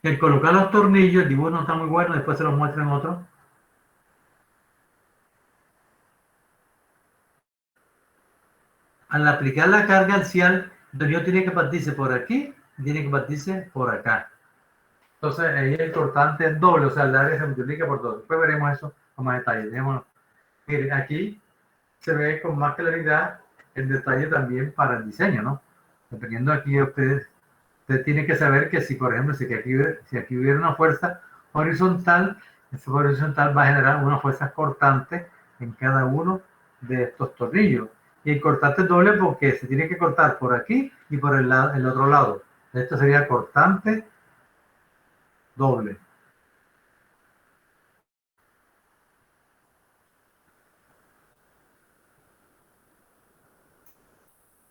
El colocar los tornillos, el dibujo no está muy bueno, después se los muestro en otro. Al aplicar la carga axial, el tornillo tiene que partirse por aquí y tiene que partirse por acá. Entonces ahí el cortante es doble, o sea, el área se multiplica por dos. Después veremos eso con más detalle. Dejémoslo. Miren, aquí se ve con más claridad el detalle también para el diseño, ¿no? Dependiendo aquí, usted tiene que saber que si, por ejemplo, si aquí hubiera una fuerza horizontal, esa fuerza horizontal va a generar una fuerza cortante en cada uno de estos tornillos. Y el cortante es doble porque se tiene que cortar por aquí y por el otro lado. Esto sería cortante doble.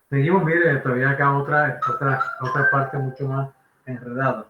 Seguimos, mire, todavía acá otra parte mucho más enredada.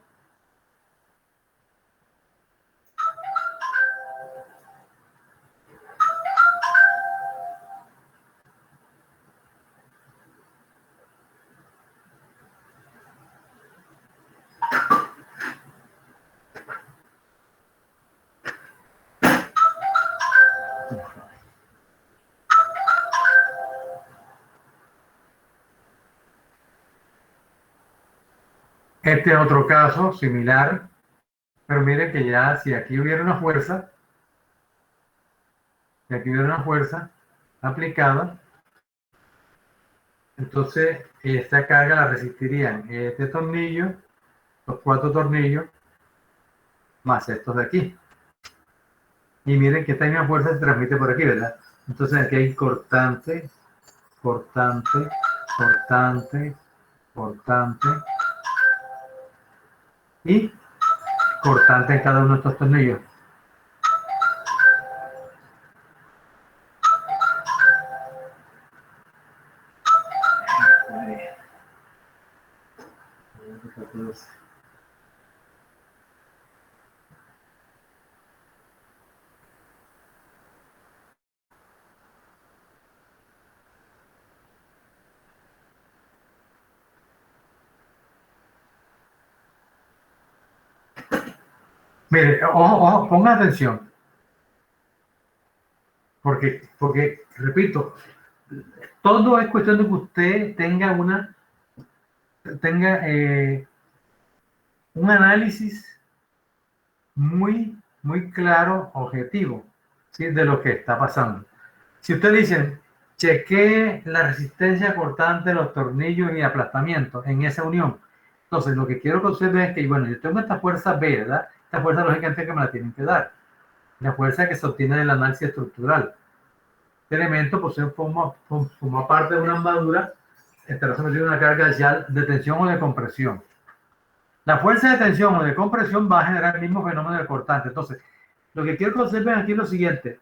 Este es otro caso similar, pero mire que ya si aquí hubiera una fuerza, aplicada, entonces esta carga la resistirían este tornillo, los 4 tornillos, más estos de aquí. Y miren que esta misma fuerza se transmite por aquí, ¿verdad? Entonces aquí hay cortante, cortante, cortante, cortante y cortante en cada uno de estos tornillos. Mire, ojo, ponga atención. Porque, repito, todo es cuestión de que usted tenga un análisis muy claro, objetivo, ¿sí? De lo que está pasando. Si usted dice, chequee la resistencia cortante de los tornillos y aplastamiento en esa unión. Entonces, lo que quiero que usted vea es que, bueno, yo tengo esta fuerza B, ¿verdad? Esta fuerza lógicamente que me la tienen que dar. La fuerza que se obtiene del análisis estructural. Este elemento, pues, forma parte de una armadura, estará sometido a una carga axial de tensión o de compresión. La fuerza de tensión o de compresión va a generar el mismo fenómeno de cortante. Entonces, lo que quiero que observen aquí es lo siguiente.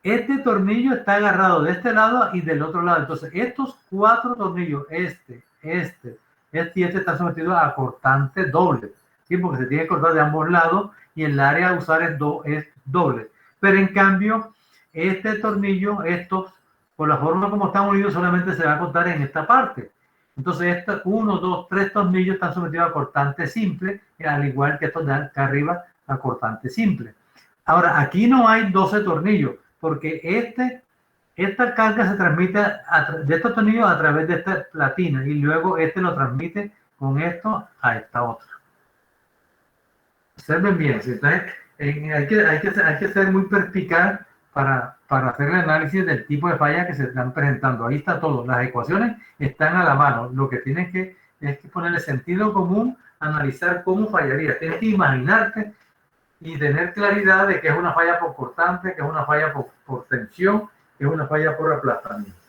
Este tornillo está agarrado de este lado y del otro lado. Entonces, estos 4 tornillos, este y este están sometidos a cortante doble. ¿Sí? Porque se tiene que cortar de ambos lados y el área a usar es doble. Pero en cambio, este tornillo, estos, por la forma como están unidos, solamente se va a cortar en esta parte. Entonces, estos 1, 2, 3 tornillos están sometidos a cortante simple, al igual que estos de acá arriba a cortante simple. Ahora, aquí no hay 12 tornillos, porque esta carga se transmite de estos tornillos a través de esta platina y luego este lo transmite con esto a esta otra. Observen bien, ¿sí? Entonces, hay que ser muy perspicaz para hacer el análisis del tipo de fallas que se están presentando. Ahí está todo, las ecuaciones están a la mano. Lo que tienes que es que ponerle sentido común, analizar cómo fallaría. Tienes que imaginarte y tener claridad de que es una falla por cortante, que es una falla por tensión, que es una falla por aplastamiento.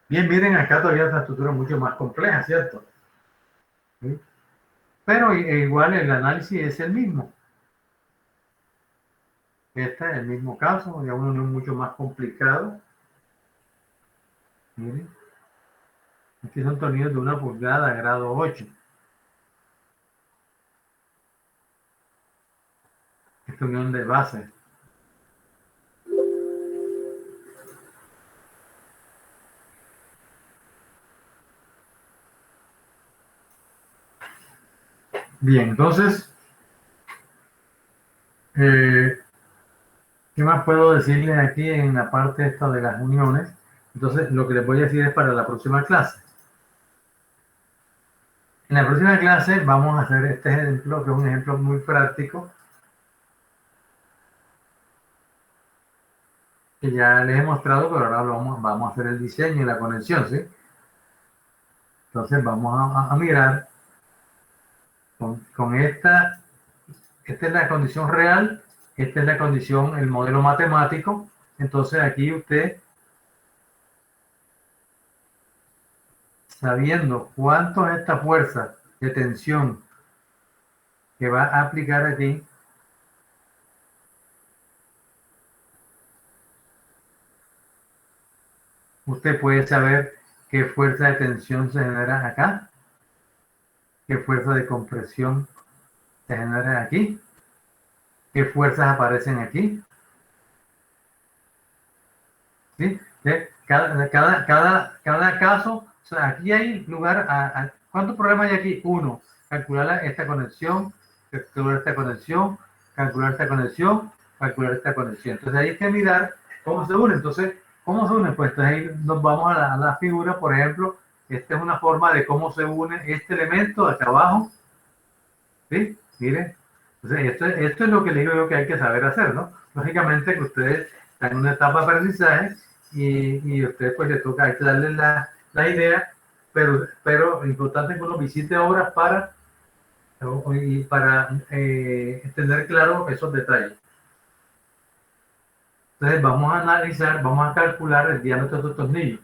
Bien, miren, acá todavía es una estructura mucho más compleja, ¿cierto? ¿Sí? Pero igual el análisis es el mismo. Este es el mismo caso, ya uno no es mucho más complicado. Miren. Aquí son tornillos de 1 pulgada, grado 8. Esta unión de base. Bien, entonces, ¿qué más puedo decirles aquí en la parte esta de las uniones? Entonces, lo que les voy a decir es para la próxima clase. En la próxima clase vamos a hacer este ejemplo, que es un ejemplo muy práctico, que ya les he mostrado, pero ahora vamos a hacer el diseño y la conexión, ¿sí? Entonces vamos a mirar con esta es la condición real, esta es la condición, el modelo matemático. Entonces aquí usted, sabiendo cuánto es esta fuerza de tensión que va a aplicar aquí, usted puede saber qué fuerza de tensión se genera acá, qué fuerza de compresión se genera aquí, qué fuerzas aparecen aquí. ¿Sí? Cada caso, o sea, aquí hay lugar a ¿cuántos problemas hay aquí? Uno, calcular esta conexión, calcular esta conexión, calcular esta conexión, calcular esta conexión. Entonces hay que mirar cómo se une. Entonces, ¿cómo se une? Pues entonces ahí nos vamos a la figura, por ejemplo, esta es una forma de cómo se une este elemento de acá abajo. ¿Sí? Miren. Entonces, esto es lo que le digo yo que hay que saber hacer, ¿no? Lógicamente que ustedes están en una etapa de aprendizaje y a ustedes pues les toca, hay que darle la idea, pero lo importante es que uno visite obras para tener claro esos detalles. Entonces vamos a analizar, vamos a calcular el diámetro de estos tornillos.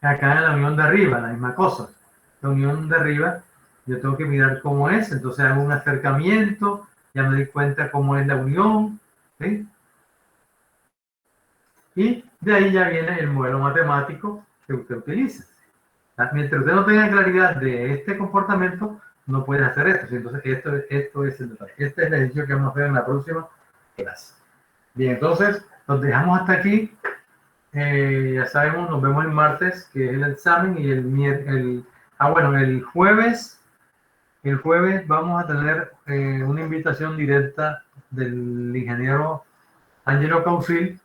Acá en la unión de arriba, la misma cosa. La unión de arriba, yo tengo que mirar cómo es, entonces hago un acercamiento, ya me doy cuenta cómo es la unión, ¿sí? Y de ahí ya viene el modelo matemático que usted utiliza. Mientras usted no tenga claridad de este comportamiento, no puede hacer esto. Entonces, esto es el detalle. Este es el ejercicio que vamos a hacer en la próxima clase. Bien, entonces, nos dejamos hasta aquí. Ya sabemos, nos vemos el martes, que es el examen, y el Bueno, el jueves vamos a tener una invitación directa del ingeniero Angelo Causil,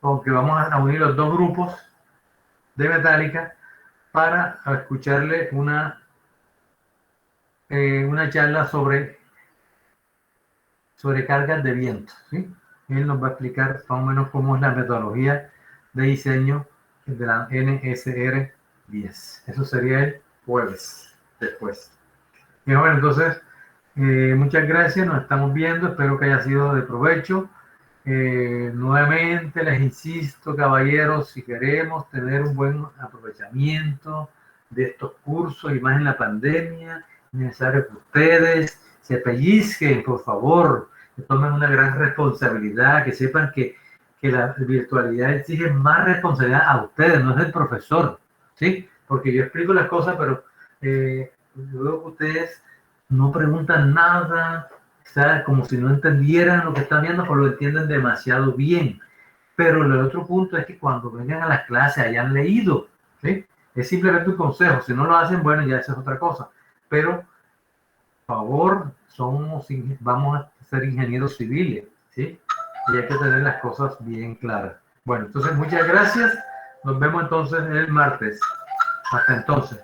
con que vamos a unir los dos grupos de Metallica para escucharle una charla sobre cargas de viento, ¿sí? Él nos va a explicar más o menos cómo es la metodología de diseño de la NSR 10. Eso sería el jueves después. Y bueno, entonces, muchas gracias, nos estamos viendo, espero que haya sido de provecho. Nuevamente les insisto, caballeros, si queremos tener un buen aprovechamiento de estos cursos y más en la pandemia, es necesario que ustedes se pellizquen, por favor, que tomen una gran responsabilidad, que sepan que la virtualidad exige más responsabilidad a ustedes, no es el profesor, ¿sí? Porque yo explico las cosas, pero luego ustedes no preguntan nada, o sea, como si no entendieran lo que están viendo, pues lo entienden demasiado bien. Pero el otro punto es que cuando vengan a las clases hayan leído, ¿sí? Es simplemente un consejo. Si no lo hacen, bueno, ya esa es otra cosa. Pero, por favor, vamos a ser ingenieros civiles, ¿sí? Y hay que tener las cosas bien claras. Bueno, entonces muchas gracias. Nos vemos entonces el martes. Hasta entonces.